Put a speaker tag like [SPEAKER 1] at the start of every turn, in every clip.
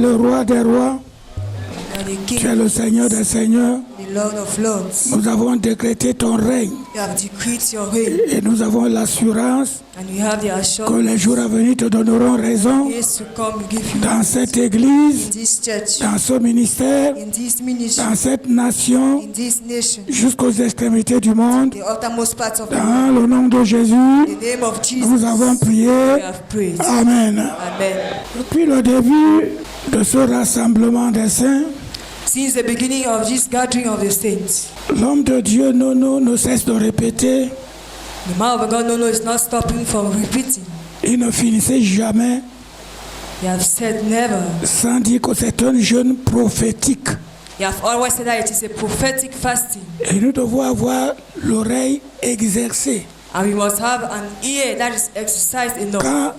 [SPEAKER 1] le roi des rois. Tu es le Seigneur des seigneurs. Nous avons décrété ton règne. Et nous avons l'assurance que les jours à venir te donneront raison dans cette église, dans ce ministère, dans cette nation, jusqu'aux extrémités du monde. Dans le nom de Jésus, nous avons prié. Amen. Depuis le début de ce rassemblement des saints,
[SPEAKER 2] since the beginning of this gathering of the saints,
[SPEAKER 1] l'homme de Dieu Nono ne cesse de répéter.
[SPEAKER 2] The man of God Nono is not stopping from repeating.
[SPEAKER 1] Il ne finissait jamais.
[SPEAKER 2] He have said never.
[SPEAKER 1] Sans dire que c'est un jeûne prophétique.
[SPEAKER 2] He have always said that it is a prophetic fasting.
[SPEAKER 1] Et nous devons avoir l'oreille exercée.
[SPEAKER 2] And we must have an ear that is exercised enough.
[SPEAKER 1] Quand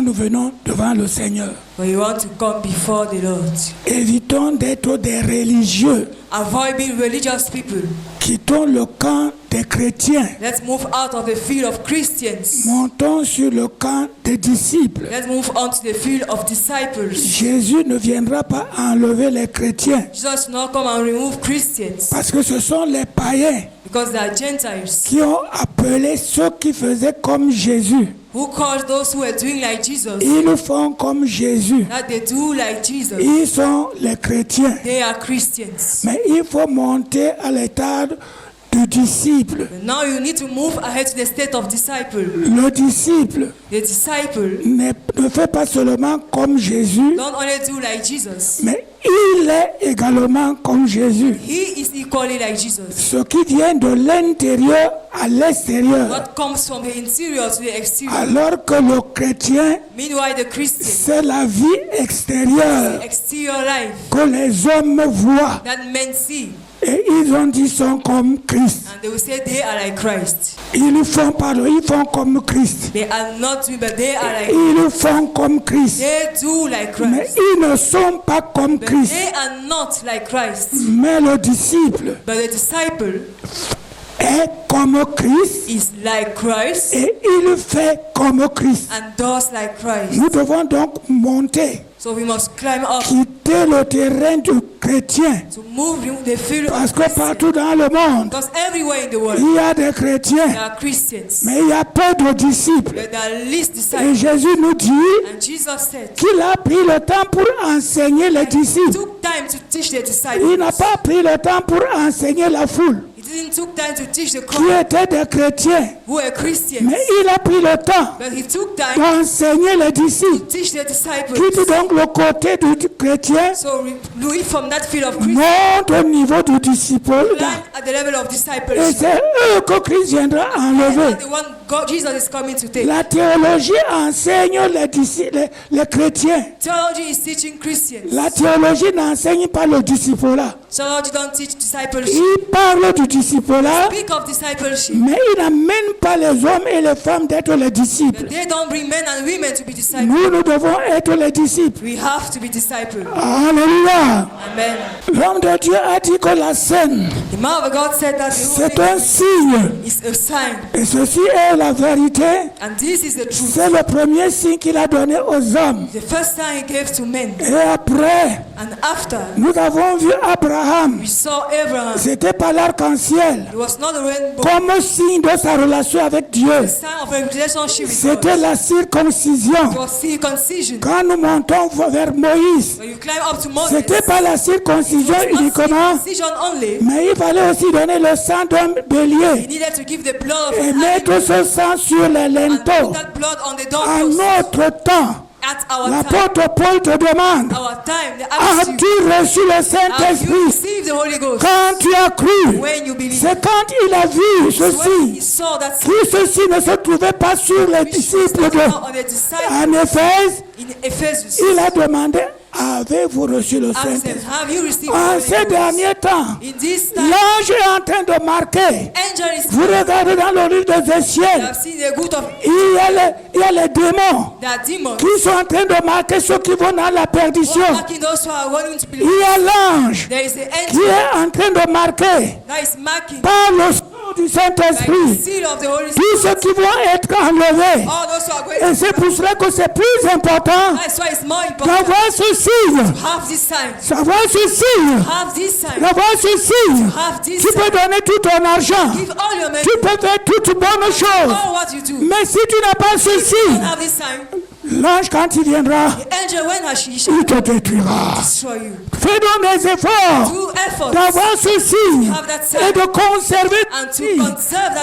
[SPEAKER 1] nous venons devant le Seigneur.
[SPEAKER 2] When you want to come before the Lord.
[SPEAKER 1] Évitons d'être des religieux.
[SPEAKER 2] Avoid being religious people.
[SPEAKER 1] Quittons le camp des chrétiens.
[SPEAKER 2] Let's move out of the field of Christians.
[SPEAKER 1] Montons sur le camp des disciples.
[SPEAKER 2] Let's move on to the field of disciples.
[SPEAKER 1] Jésus ne viendra pas enlever les chrétiens.
[SPEAKER 2] Jesus will not come and remove Christians.
[SPEAKER 1] Parce que ce sont les païens.
[SPEAKER 2] Because they are Gentiles.
[SPEAKER 1] Qui ont appelé ceux qui faisaient comme Jésus.
[SPEAKER 2] Who called those who were doing like Jesus?
[SPEAKER 1] Ils font comme Jésus.
[SPEAKER 2] That they do like Jesus.
[SPEAKER 1] Ils sont les chrétiens.
[SPEAKER 2] They are Christians.
[SPEAKER 1] Mais il faut monter à l'état du disciple.
[SPEAKER 2] But now you need to move ahead to the state of disciple.
[SPEAKER 1] Le disciple ne fait pas seulement comme Jésus.
[SPEAKER 2] Don't only do like Jesus.
[SPEAKER 1] Mais il est également comme Jésus.
[SPEAKER 2] He is equally like Jesus.
[SPEAKER 1] Ce qui vient de l'intérieur à l'extérieur.
[SPEAKER 2] What comes from the interior to the exterior.
[SPEAKER 1] Alors que le chrétien,
[SPEAKER 2] meanwhile the Christian,
[SPEAKER 1] c'est la vie extérieure
[SPEAKER 2] exterior life
[SPEAKER 1] que les hommes voient.
[SPEAKER 2] That men see.
[SPEAKER 1] Et ils ont dit sont comme Christ.
[SPEAKER 2] And they will say they are like Christ.
[SPEAKER 1] Ils font comme Christ.
[SPEAKER 2] They are not, but they are like.
[SPEAKER 1] Ils font comme Christ.
[SPEAKER 2] They do like Christ.
[SPEAKER 1] Mais ils ne sont pas comme
[SPEAKER 2] but
[SPEAKER 1] Christ.
[SPEAKER 2] They are not like Christ.
[SPEAKER 1] Mais le disciple.
[SPEAKER 2] But the disciple
[SPEAKER 1] est comme Christ.
[SPEAKER 2] Is like Christ.
[SPEAKER 1] Et il fait comme Christ.
[SPEAKER 2] And does like Christ.
[SPEAKER 1] Nous devons donc monter.
[SPEAKER 2] So we must climb up.
[SPEAKER 1] Quitter le terrain du chrétien.
[SPEAKER 2] To move the field
[SPEAKER 1] Parce que partout dans le monde,
[SPEAKER 2] because everywhere in the world,
[SPEAKER 1] il y a des chrétiens.
[SPEAKER 2] There are Christians.
[SPEAKER 1] Mais il y a peu de disciples.
[SPEAKER 2] But there are least disciples.
[SPEAKER 1] Et Jésus nous dit qu'il a pris le temps pour enseigner les disciples.
[SPEAKER 2] Took time to teach the disciples.
[SPEAKER 1] Il n'a pas pris le temps pour enseigner la foule.
[SPEAKER 2] Took time to teach the
[SPEAKER 1] qui étaient des chrétiens.
[SPEAKER 2] Who were Christians.
[SPEAKER 1] Mais il a pris le temps d'enseigner les disciples. Quitte donc le côté du chrétien.
[SPEAKER 2] So from that field of
[SPEAKER 1] monte au niveau du disciple.
[SPEAKER 2] At the level of discipleship.
[SPEAKER 1] Et c'est eux que Christ viendra enlever.
[SPEAKER 2] Jesus is coming to take.
[SPEAKER 1] La théologie enseigne les chrétiens.
[SPEAKER 2] Theology is teaching Christians.
[SPEAKER 1] La théologie n'enseigne pas le disciple-là.
[SPEAKER 2] Theology don't teach discipleship.
[SPEAKER 1] Il parle du disciple-là.
[SPEAKER 2] Speak of discipleship.
[SPEAKER 1] Mais il n'amène pas les hommes et les femmes d'être les disciples.
[SPEAKER 2] But they don't bring men and women to be disciples.
[SPEAKER 1] Nous devons être les disciples.
[SPEAKER 2] We have to be disciples.
[SPEAKER 1] Alléluia.
[SPEAKER 2] Amen.
[SPEAKER 1] L'homme de Dieu a dit que la scène, c'est un signe.
[SPEAKER 2] It's a sign.
[SPEAKER 1] Et ceci est la vérité.
[SPEAKER 2] And this is the truth.
[SPEAKER 1] C'est le premier signe qu'il a donné aux hommes.
[SPEAKER 2] The first sign he gave to men.
[SPEAKER 1] Et après,
[SPEAKER 2] and after,
[SPEAKER 1] nous avons vu Abraham.
[SPEAKER 2] We saw Abraham.
[SPEAKER 1] C'était pas l'arc-en-ciel.
[SPEAKER 2] It was not a rainbow.
[SPEAKER 1] Comme signe de sa relation avec Dieu.
[SPEAKER 2] The sign of a relationship with
[SPEAKER 1] C'était la circoncision.
[SPEAKER 2] It was circumcision.
[SPEAKER 1] Quand nous montons vers Moïse, c'était pas la circoncision uniquement, mais il fallait aussi donner le sang d'un bélier et mettre ce sang sur les linteaux. À notre temps, l'apôtre Paul te demande, as-tu reçu le Saint-Esprit quand tu as cru? C'est quand il a vu ceci, que ceci ne se trouvait pas sur les disciples en Éphèse. Il a demandé, avez-vous reçu le Saint-Esprit? En ces derniers temps, l'ange est en train de marquer. Vous regardez dans le livre d'Ézéchiel, il y a les démons qui sont en train de marquer ceux qui vont dans la perdition. Il y a l'ange qui est en train de marquer par le du Saint-Esprit. Tous ceux qui vont être enlevés. Et c'est pour cela que c'est plus important d'avoir ce signe. D'avoir ce signe. D'avoir ce signe. Tu peux donner tout ton argent. Tu peux faire toutes bonnes choses. Mais si tu n'as pas ce signe, l'ange, quand il viendra, il te détruira. Fais donc des efforts d'avoir ce signe et de conserver ce signe.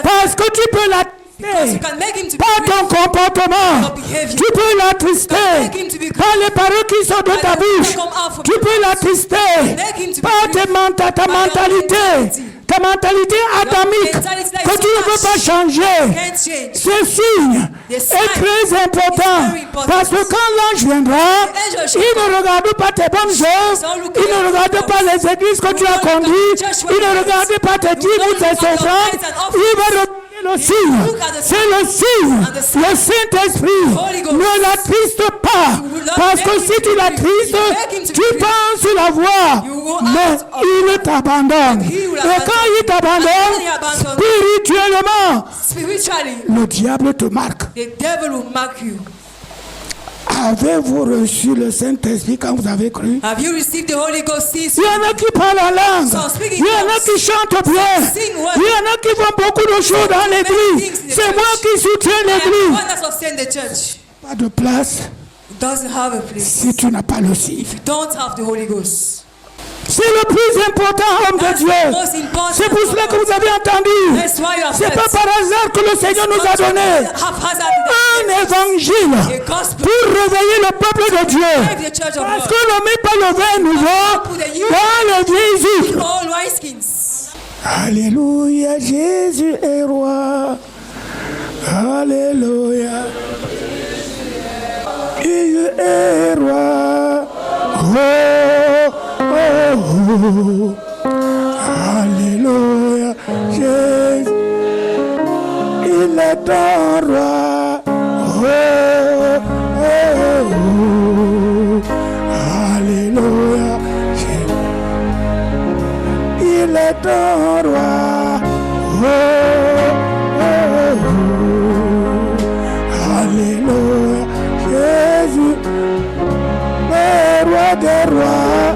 [SPEAKER 1] Parce que tu peux l'attrister par ton comportement. Tu peux l'attrister par les paroles qui sont de ta bouche. Tu peux l'attrister par ta mentalité. Ta mentalité adamique que tu ne peux pas changer. Ce signe est très important parce que quand l'ange viendra, il ne regarde pas tes bonnes choses, il ne regarde pas les églises que tu as conduites, il ne regarde pas tes dîmes ou tes offrandes, il va regarder le signe. C'est le signe. Le Saint-Esprit ne l'attriste pas. Parce que si tu l'attristes, tu penses la voir. Mais il t'abandonne. Et quand il t'abandonne, spirituellement, le diable te marque. Avez-vous reçu le Saint-Esprit quand vous avez cru?
[SPEAKER 2] Have you received the Holy Ghost?
[SPEAKER 1] Il y en a qui parlent en langue. Il y en a qui chantent bien. Il y en a qui font beaucoup de choses dans l'église. C'est moi qui soutiens l'église. Pas de place si tu n'as pas le signe. C'est le plus important, homme de Dieu. C'est pour cela que vous avez entendu. C'est pas par hasard que le Seigneur nous a donné un évangile pour réveiller le peuple de Dieu. Parce que l'on ne met pas le vin nouveau dans les vieilles huîtres. Alléluia, Jésus est roi. Alléluia. Il est roi. Oh. Oh, alléluia, Jésus, il est un roi. Oh, alléluia, Jésus, il est un roi. Oh, alléluia, Jésus, le roi des rois.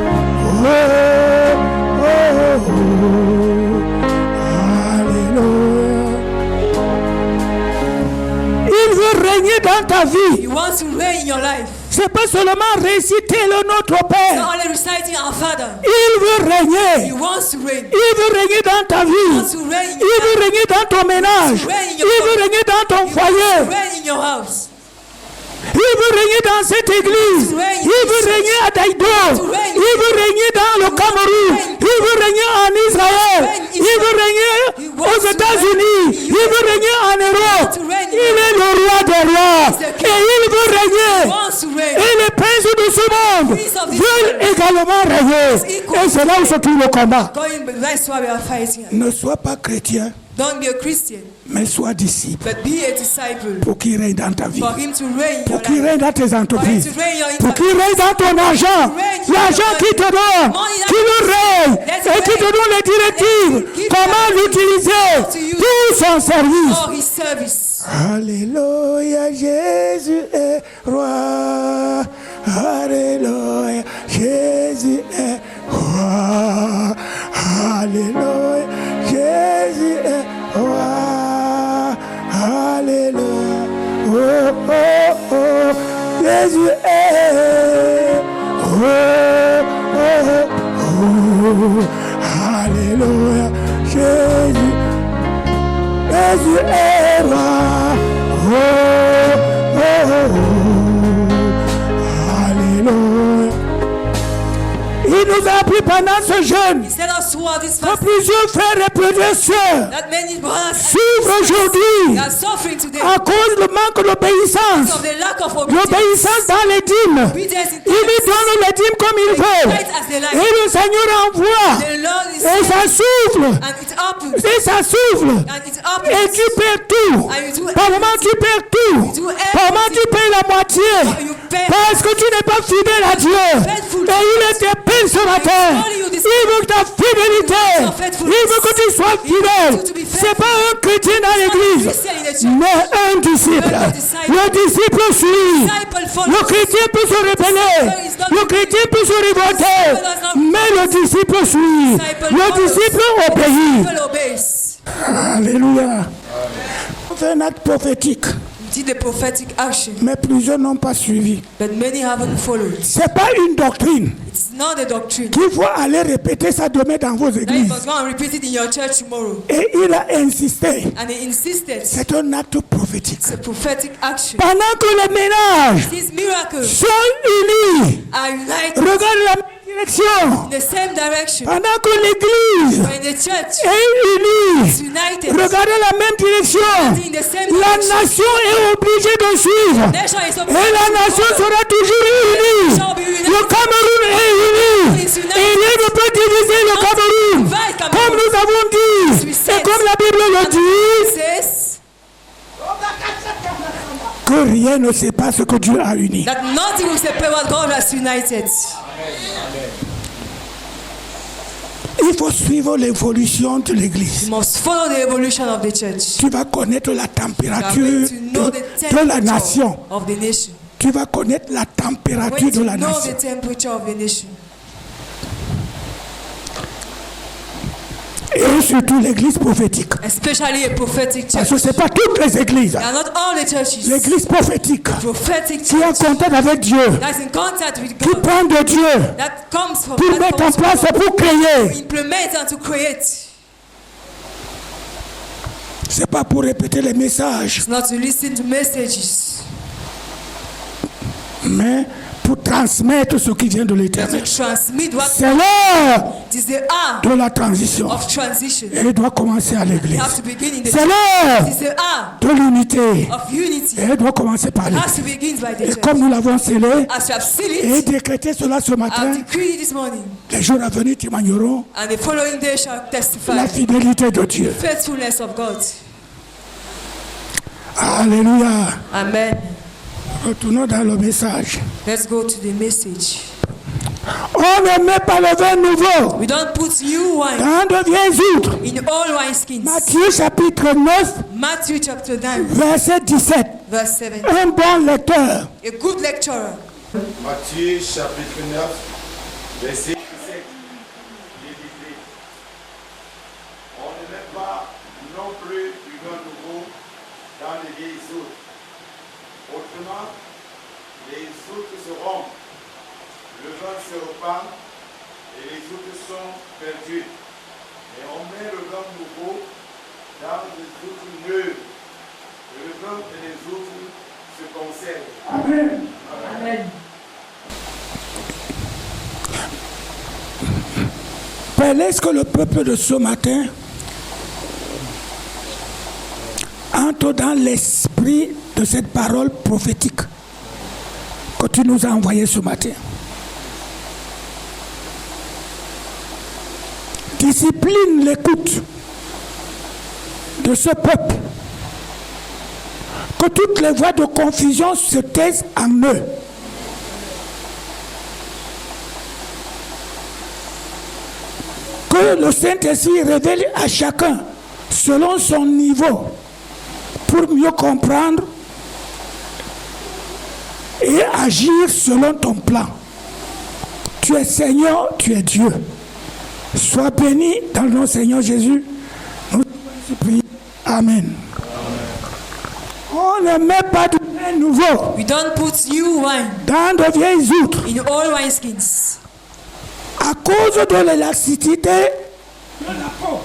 [SPEAKER 1] Il veut régner dans ta vie.
[SPEAKER 2] He wants to reign in your life.
[SPEAKER 1] C'est pas seulement réciter le Notre Père.
[SPEAKER 2] Not only reciting our Father.
[SPEAKER 1] Il veut régner.
[SPEAKER 2] He wants to reign.
[SPEAKER 1] Il veut régner dans ta vie.
[SPEAKER 2] He wants to reign.
[SPEAKER 1] Il veut régner dans ton ménage. Il veut régner dans ton foyer.
[SPEAKER 2] Reign in your house.
[SPEAKER 1] Il veut régner dans cette église. Il veut régner à Daïdo. Il veut régner dans le Cameroun. Il veut régner en Israël. Il veut régner aux États-Unis. Il veut régner en Europe. Il est le roi des rois. Et il veut régner. Et les princes de ce monde veulent également régner. Et c'est là où se trouve le combat. Ne sois pas chrétien.
[SPEAKER 2] Don't be a Christian.
[SPEAKER 1] Mais sois disciple.
[SPEAKER 2] But be a disciple.
[SPEAKER 1] Pour qu'il règne dans ta vie.
[SPEAKER 2] For him to reign
[SPEAKER 1] pour qu'il règne dans tes entreprises.
[SPEAKER 2] Pour
[SPEAKER 1] qu'il règne dans ton argent. L'argent qui te donne. Qui le règne. Et qui te donne les directives. Comment l'utiliser pour son service.
[SPEAKER 2] For his service.
[SPEAKER 1] Alléluia, Jésus est roi. Alléluia, Jésus est roi. Alléluia, Jésus est roi. Alléluia. Oh, oh, oh. Jésus est roi. Oh, oh, oh. Alléluia. Jésus. Jésus est roi. Oh, oh, oh. Alléluia. Il nous a appris pendant ce jeûne que plusieurs frères et plusieurs sœurs souffrent aujourd'hui à cause du manque d'obéissance. L'obéissance dans les dîmes. Il lui donne les dîmes comme il veut. Et le Seigneur envoie. Et ça souffle. Et ça souffle. Et tu perds tout. Par moment tu perds tout. Par moment tu perds la moitié. Parce que tu n'es pas fidèle à Dieu. Et il était ce matin, il veut ta fidélité. Il veut que tu sois fidèle. C'est pas un chrétien dans l'église, mais un disciple. Le disciple suit. Le chrétien peut se rebeller. Le chrétien peut se révolter. Mais le disciple suit. Le disciple obéit. Alléluia. C'est un acte prophétique. Mais plusieurs n'ont pas suivi. C'est pas une doctrine. Qu'il faut aller répéter ça demain dans vos églises. Et il a insisté. C'est un acte prophétique. Pendant que les ménages sont unis, regarde la même direction. Pendant que l'église est unie, regardez la même direction. La nation est obligée de suivre. Et la nation sera toujours unie. Le Cameroun est uni. Et rien ne peut diviser le Cameroun. Comme nous avons dit. Et comme la Bible le dit. Que rien ne sépare ce que Dieu a uni.
[SPEAKER 2] That nothing will separate what God has united.
[SPEAKER 1] Il faut suivre l'évolution de l'église.
[SPEAKER 2] You must follow the evolution of the church.
[SPEAKER 1] Tu vas connaître la température de la nation.
[SPEAKER 2] Of the nation.
[SPEAKER 1] Tu vas connaître la température de la nation.
[SPEAKER 2] The temperature of the nation.
[SPEAKER 1] Et surtout l'église prophétique.
[SPEAKER 2] Especially a prophetic church.
[SPEAKER 1] Parce que ce n'est pas toutes les églises.
[SPEAKER 2] They are not all the churches.
[SPEAKER 1] L'église prophétique.
[SPEAKER 2] Prophetic
[SPEAKER 1] qui est en contact avec Dieu.
[SPEAKER 2] That's in contact with
[SPEAKER 1] qui
[SPEAKER 2] God.
[SPEAKER 1] prend de Dieu.
[SPEAKER 2] That comes from
[SPEAKER 1] pour mettre en place, pour créer.
[SPEAKER 2] To implement and to create.
[SPEAKER 1] C'est pas pour répéter les messages.
[SPEAKER 2] It's not to listen to messages.
[SPEAKER 1] Mais pour transmettre ce qui vient de l'Éternel. C'est l'heure de la transition. Et elle doit commencer à l'église. C'est l'heure de l'unité. Et elle doit commencer par l'église. Et comme nous l'avons scellé et décrété cela ce matin, les jours à venir témoigneront la fidélité de Dieu. Alléluia.
[SPEAKER 2] Amen.
[SPEAKER 1] Retournons dans le message.
[SPEAKER 2] Let's go to the message.
[SPEAKER 1] On ne met pas le vin nouveau.
[SPEAKER 2] We don't put new wine
[SPEAKER 1] dans de vieilles outres.
[SPEAKER 2] In old wineskins.
[SPEAKER 1] Matthieu chapitre 9.
[SPEAKER 2] Matthew chapter 9.
[SPEAKER 1] Verset 17.
[SPEAKER 2] Verse 7.
[SPEAKER 1] Un bon lecteur.
[SPEAKER 2] A good lecturer.
[SPEAKER 3] Matthieu chapitre 9. Verset 17. On ne met pas non plus du vin nouveau dans les vieilles outres. Autrement, les outres se rompent, le vin se repart et les outres sont perdues. Et on met le vin nouveau dans les outres neuves. Et le vin et les outres se conservent.
[SPEAKER 1] Amen.
[SPEAKER 2] Amen.
[SPEAKER 1] Père, est-ce que le peuple de ce matin entre dans l'esprit de cette parole prophétique que tu nous as envoyée ce matin? Discipline l'écoute de ce peuple. Que toutes les voix de confusion se taisent en eux. Que le Saint-Esprit révèle à chacun selon son niveau pour mieux comprendre et agir selon ton plan. Tu es Seigneur, tu es Dieu. Sois béni dans le nom de Seigneur Jésus. Nous te supplions. Amen. On ne met pas de vin nouveau.
[SPEAKER 2] We don't put new wine
[SPEAKER 1] dans de vieilles outres.
[SPEAKER 2] In old wineskins.
[SPEAKER 1] À cause de l'élasticité de la peau.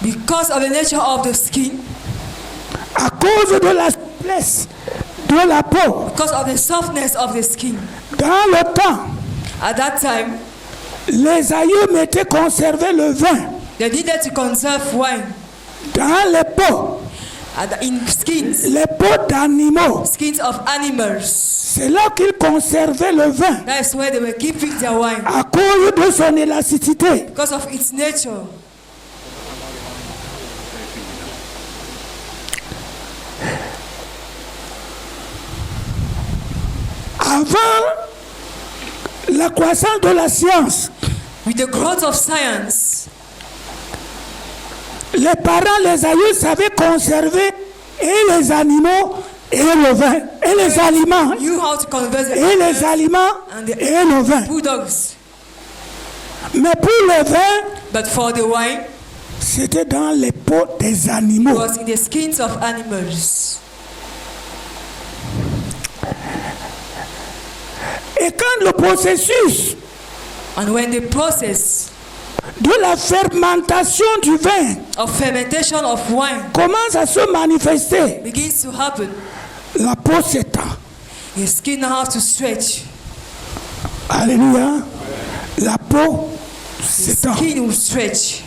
[SPEAKER 2] Because of the nature of the skin.
[SPEAKER 1] À cause de la souplesse de la peau.
[SPEAKER 2] Because of the softness of the skin.
[SPEAKER 1] Dans le temps,
[SPEAKER 2] at that time,
[SPEAKER 1] les aïeux mettaient conserver le vin.
[SPEAKER 2] They needed to conserve wine.
[SPEAKER 1] Dans les peaux.
[SPEAKER 2] In skins.
[SPEAKER 1] Les peaux d'animaux.
[SPEAKER 2] Skins of animals.
[SPEAKER 1] C'est là qu'ils conservaient le vin.
[SPEAKER 2] That's where they were keeping their wine.
[SPEAKER 1] À cause de son élasticité.
[SPEAKER 2] Because of its nature.
[SPEAKER 1] Avant la croissance de la science,
[SPEAKER 2] With the growth of science,
[SPEAKER 1] les parents, les aïeux savaient conserver et les animaux et le vin, et les aliments, et les aliments et le vin. Mais pour le vin,
[SPEAKER 2] but for the wine,
[SPEAKER 1] c'était dans les peaux des animaux.
[SPEAKER 2] it was in the skins of animals.
[SPEAKER 1] Et quand le processus
[SPEAKER 2] And when the process
[SPEAKER 1] de la fermentation du vin
[SPEAKER 2] of fermentation of wine
[SPEAKER 1] commence à se manifester,
[SPEAKER 2] begins to happen,
[SPEAKER 1] la peau s'étend.
[SPEAKER 2] your skin now has to stretch.
[SPEAKER 1] Alléluia. La peau
[SPEAKER 2] The
[SPEAKER 1] s'étend
[SPEAKER 2] skin will stretch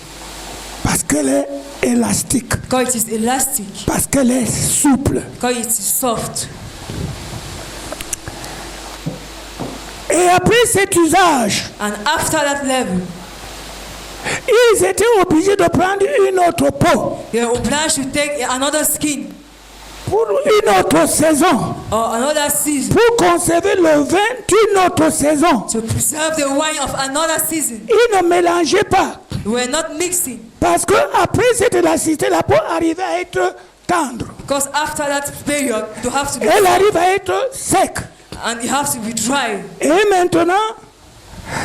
[SPEAKER 1] parce qu'elle est élastique,
[SPEAKER 2] because it is elastic,
[SPEAKER 1] parce qu'elle est souple.
[SPEAKER 2] because it is soft.
[SPEAKER 1] Et après cet usage,
[SPEAKER 2] And after that level,
[SPEAKER 1] ils étaient obligés de prendre une autre peau
[SPEAKER 2] they are obliged to take another skin
[SPEAKER 1] pour une autre saison,
[SPEAKER 2] or another season
[SPEAKER 1] pour conserver le vin d'une autre saison.
[SPEAKER 2] to preserve the wine of another season.
[SPEAKER 1] Ils ne mélangeaient pas
[SPEAKER 2] We are not mixing,
[SPEAKER 1] parce que après cette élasticité, la peau arrivait à être tendre.
[SPEAKER 2] because after that period, you have to be
[SPEAKER 1] Elle arrive à être sec.
[SPEAKER 2] and it has to be dry.
[SPEAKER 1] Et maintenant,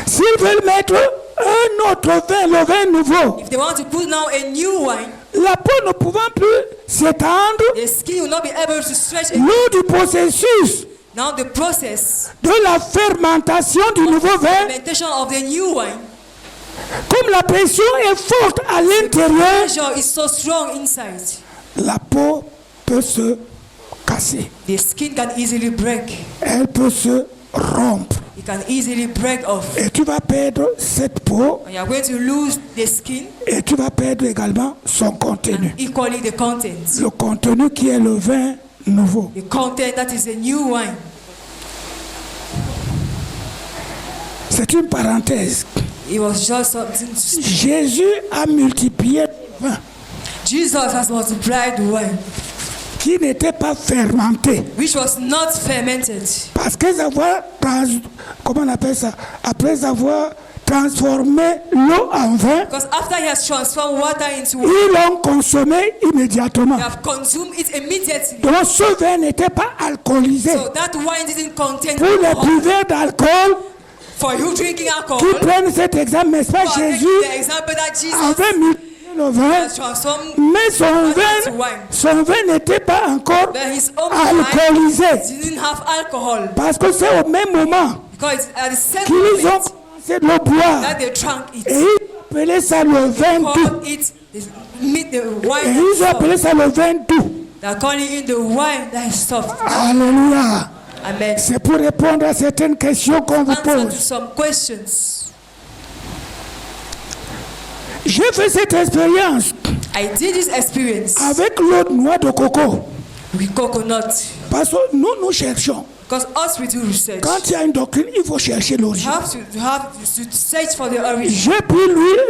[SPEAKER 1] s'ils veulent mettre un autre vin, le vin nouveau,
[SPEAKER 2] If they want to put now a new wine,
[SPEAKER 1] la peau ne pouvant plus s'étendre,
[SPEAKER 2] the skin will not be able to stretch again.
[SPEAKER 1] lors du processus
[SPEAKER 2] Now the process
[SPEAKER 1] de la fermentation du nouveau vin,
[SPEAKER 2] fermentation of the new wine,
[SPEAKER 1] comme la pression est forte à l'intérieur,
[SPEAKER 2] pressure is so strong inside,
[SPEAKER 1] la peau peut se casser.
[SPEAKER 2] the skin can easily break.
[SPEAKER 1] Elle peut se rompre.
[SPEAKER 2] It can easily break off.
[SPEAKER 1] Et tu vas perdre cette peau
[SPEAKER 2] And you are going to lose the skin
[SPEAKER 1] et tu vas perdre également son contenu.
[SPEAKER 2] and equally the content.
[SPEAKER 1] Le contenu qui est le vin nouveau.
[SPEAKER 2] The content that is a new wine.
[SPEAKER 1] C'est une parenthèse.
[SPEAKER 2] It was just something to speak.
[SPEAKER 1] Jésus a multiplié le vin
[SPEAKER 2] Jesus has multiplied the wine,
[SPEAKER 1] qui n'était pas fermenté.
[SPEAKER 2] which was not fermented.
[SPEAKER 1] Parce que comment on appelle ça? Après avoir transformé l'eau en vin,
[SPEAKER 2] Because after he has transformed water into wine,
[SPEAKER 1] ils l'ont consommé immédiatement.
[SPEAKER 2] they have consumed it immediately.
[SPEAKER 1] Donc ce vin n'était pas alcoolisé.
[SPEAKER 2] So that wine didn't contain
[SPEAKER 1] Pour les
[SPEAKER 2] alcohol.
[SPEAKER 1] buveurs d'alcool
[SPEAKER 2] For you drinking alcohol,
[SPEAKER 1] qui prennent cet exemple, n'est-ce pas,
[SPEAKER 2] you are
[SPEAKER 1] Jésus
[SPEAKER 2] taking the example that Jesus
[SPEAKER 1] avait multiplié le vin,
[SPEAKER 2] has transformed,
[SPEAKER 1] mais son vin n'était pas encore
[SPEAKER 2] but his own
[SPEAKER 1] alcoolisé.
[SPEAKER 2] wine didn't have alcohol.
[SPEAKER 1] Parce que c'est au même moment
[SPEAKER 2] Because at the same
[SPEAKER 1] qu'ils ont
[SPEAKER 2] moment
[SPEAKER 1] commencé de le boire.
[SPEAKER 2] that they drank
[SPEAKER 1] Et
[SPEAKER 2] it,
[SPEAKER 1] ils appelaient ça le vin doux.
[SPEAKER 2] called it meet the
[SPEAKER 1] Et
[SPEAKER 2] wine
[SPEAKER 1] ils
[SPEAKER 2] that's
[SPEAKER 1] appelaient
[SPEAKER 2] soft.
[SPEAKER 1] ça le vin doux.
[SPEAKER 2] They are calling it the wine that is soft.
[SPEAKER 1] Alléluia.
[SPEAKER 2] Amen.
[SPEAKER 1] C'est pour répondre à certaines questions qu'on vous
[SPEAKER 2] Answer to
[SPEAKER 1] pose.
[SPEAKER 2] some questions.
[SPEAKER 1] J'ai fait cette expérience
[SPEAKER 2] I did this experience
[SPEAKER 1] avec l'eau de noix de coco.
[SPEAKER 2] with coconut.
[SPEAKER 1] Parce que nous cherchons.
[SPEAKER 2] Because us we do research.
[SPEAKER 1] Quand il y a une doctrine, il faut chercher
[SPEAKER 2] You
[SPEAKER 1] l'origine.
[SPEAKER 2] have to search for the origin.
[SPEAKER 1] J'ai pris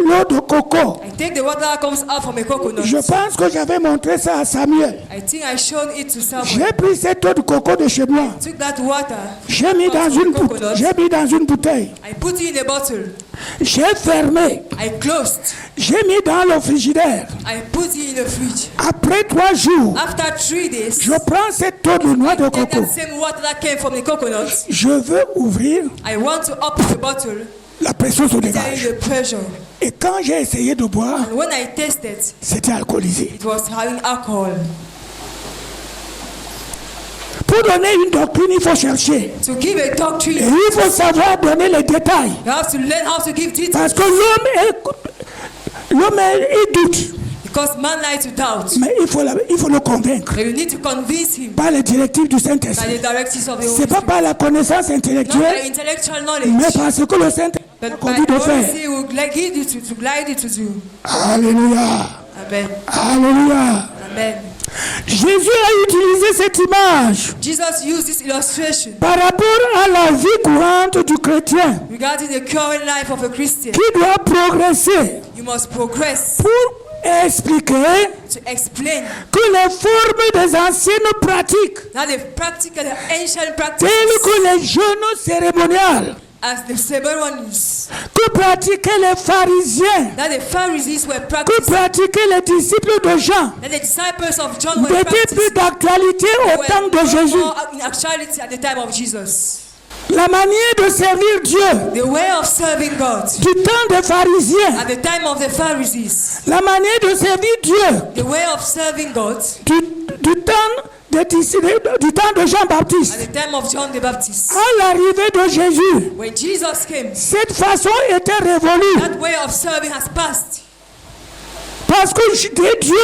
[SPEAKER 1] l'eau de coco.
[SPEAKER 2] I take the water that comes out from a coconut.
[SPEAKER 1] Je pense que j'avais montré ça à Samuel.
[SPEAKER 2] I think I showed it to someone.
[SPEAKER 1] J'ai pris cette eau de coco de chez moi.
[SPEAKER 2] Took that water.
[SPEAKER 1] J'ai mis dans une bouteille.
[SPEAKER 2] I put it in a bottle.
[SPEAKER 1] J'ai fermé.
[SPEAKER 2] I closed.
[SPEAKER 1] J'ai mis dans le frigidaire.
[SPEAKER 2] I put it in the fridge.
[SPEAKER 1] Après 3 jours,
[SPEAKER 2] After 3 days,
[SPEAKER 1] je prends cette eau de noix de
[SPEAKER 2] take
[SPEAKER 1] coco.
[SPEAKER 2] that same water that came from the coconut.
[SPEAKER 1] Je veux ouvrir,
[SPEAKER 2] I want to open the bottle.
[SPEAKER 1] la pression se
[SPEAKER 2] Tell
[SPEAKER 1] dégage.
[SPEAKER 2] you the pressure.
[SPEAKER 1] Et quand j'ai essayé de boire,
[SPEAKER 2] And when I tasted,
[SPEAKER 1] c'était alcoolisé.
[SPEAKER 2] it was having alcohol.
[SPEAKER 1] Pour donner une doctrine, il faut chercher.
[SPEAKER 2] To give a
[SPEAKER 1] Et
[SPEAKER 2] doctrine,
[SPEAKER 1] il faut savoir donner les détails.
[SPEAKER 2] you have to learn how to give details.
[SPEAKER 1] Parce que l'homme, il doute.
[SPEAKER 2] Because man likes to doubt.
[SPEAKER 1] Mais il faut le convaincre.
[SPEAKER 2] But you need to convince him
[SPEAKER 1] Par les directives du
[SPEAKER 2] by
[SPEAKER 1] Saint-Esprit.
[SPEAKER 2] the directives of the
[SPEAKER 1] Ce
[SPEAKER 2] Holy
[SPEAKER 1] n'est pas
[SPEAKER 2] Spirit.
[SPEAKER 1] par la connaissance
[SPEAKER 2] Not
[SPEAKER 1] intellectuelle,
[SPEAKER 2] by intellectual
[SPEAKER 1] mais
[SPEAKER 2] knowledge,
[SPEAKER 1] parce que le Saint-Esprit a
[SPEAKER 2] but by
[SPEAKER 1] conduit
[SPEAKER 2] the
[SPEAKER 1] de
[SPEAKER 2] Holy
[SPEAKER 1] faire.
[SPEAKER 2] Spirit will guide you to glide you to do.
[SPEAKER 1] Alléluia.
[SPEAKER 2] Amen.
[SPEAKER 1] Alléluia.
[SPEAKER 2] Amen.
[SPEAKER 1] Jésus a utilisé cette image
[SPEAKER 2] Jesus used this illustration
[SPEAKER 1] par rapport à la vie courante du chrétien
[SPEAKER 2] regarding the current life of a Christian.
[SPEAKER 1] qui doit progresser
[SPEAKER 2] You must progress
[SPEAKER 1] pour expliquer
[SPEAKER 2] to explain
[SPEAKER 1] que les formes des anciennes pratiques
[SPEAKER 2] that the practical, the ancient
[SPEAKER 1] telles
[SPEAKER 2] practices,
[SPEAKER 1] que les jeûnes cérémoniales,
[SPEAKER 2] as the ceremonies
[SPEAKER 1] que pratiquaient les pharisiens,
[SPEAKER 2] that the Pharisees were
[SPEAKER 1] que
[SPEAKER 2] practicing,
[SPEAKER 1] pratiquaient les disciples de Jean,
[SPEAKER 2] that the disciples of John were
[SPEAKER 1] n'était plus
[SPEAKER 2] practicing,
[SPEAKER 1] d'actualité au
[SPEAKER 2] were
[SPEAKER 1] temps de
[SPEAKER 2] no
[SPEAKER 1] Jésus.
[SPEAKER 2] more in actuality at the time of Jesus.
[SPEAKER 1] La manière de servir Dieu
[SPEAKER 2] The way of serving God
[SPEAKER 1] du temps des pharisiens,
[SPEAKER 2] at the time of the Pharisees,
[SPEAKER 1] la manière de servir Dieu
[SPEAKER 2] the way of serving God
[SPEAKER 1] du temps de Jean-Baptiste,
[SPEAKER 2] at the time of John the Baptist.
[SPEAKER 1] à l'arrivée de Jésus,
[SPEAKER 2] When Jesus came,
[SPEAKER 1] cette façon était révolue
[SPEAKER 2] that way of serving has passed
[SPEAKER 1] parce que Dieu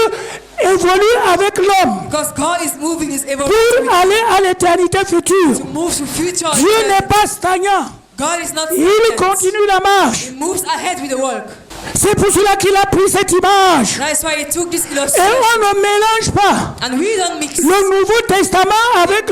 [SPEAKER 1] évolue avec l'homme
[SPEAKER 2] because God is moving his
[SPEAKER 1] pour
[SPEAKER 2] evolution
[SPEAKER 1] aller à l'éternité future.
[SPEAKER 2] to move to future.
[SPEAKER 1] Dieu n'est pas stagnant,
[SPEAKER 2] God is not
[SPEAKER 1] il
[SPEAKER 2] stagnant.
[SPEAKER 1] continue la marche.
[SPEAKER 2] He moves ahead with the work.
[SPEAKER 1] C'est pour cela qu'il a pris cette image.
[SPEAKER 2] That is why he took this
[SPEAKER 1] Et
[SPEAKER 2] illustration.
[SPEAKER 1] on ne mélange pas
[SPEAKER 2] And we don't mix
[SPEAKER 1] le Nouveau Testament avec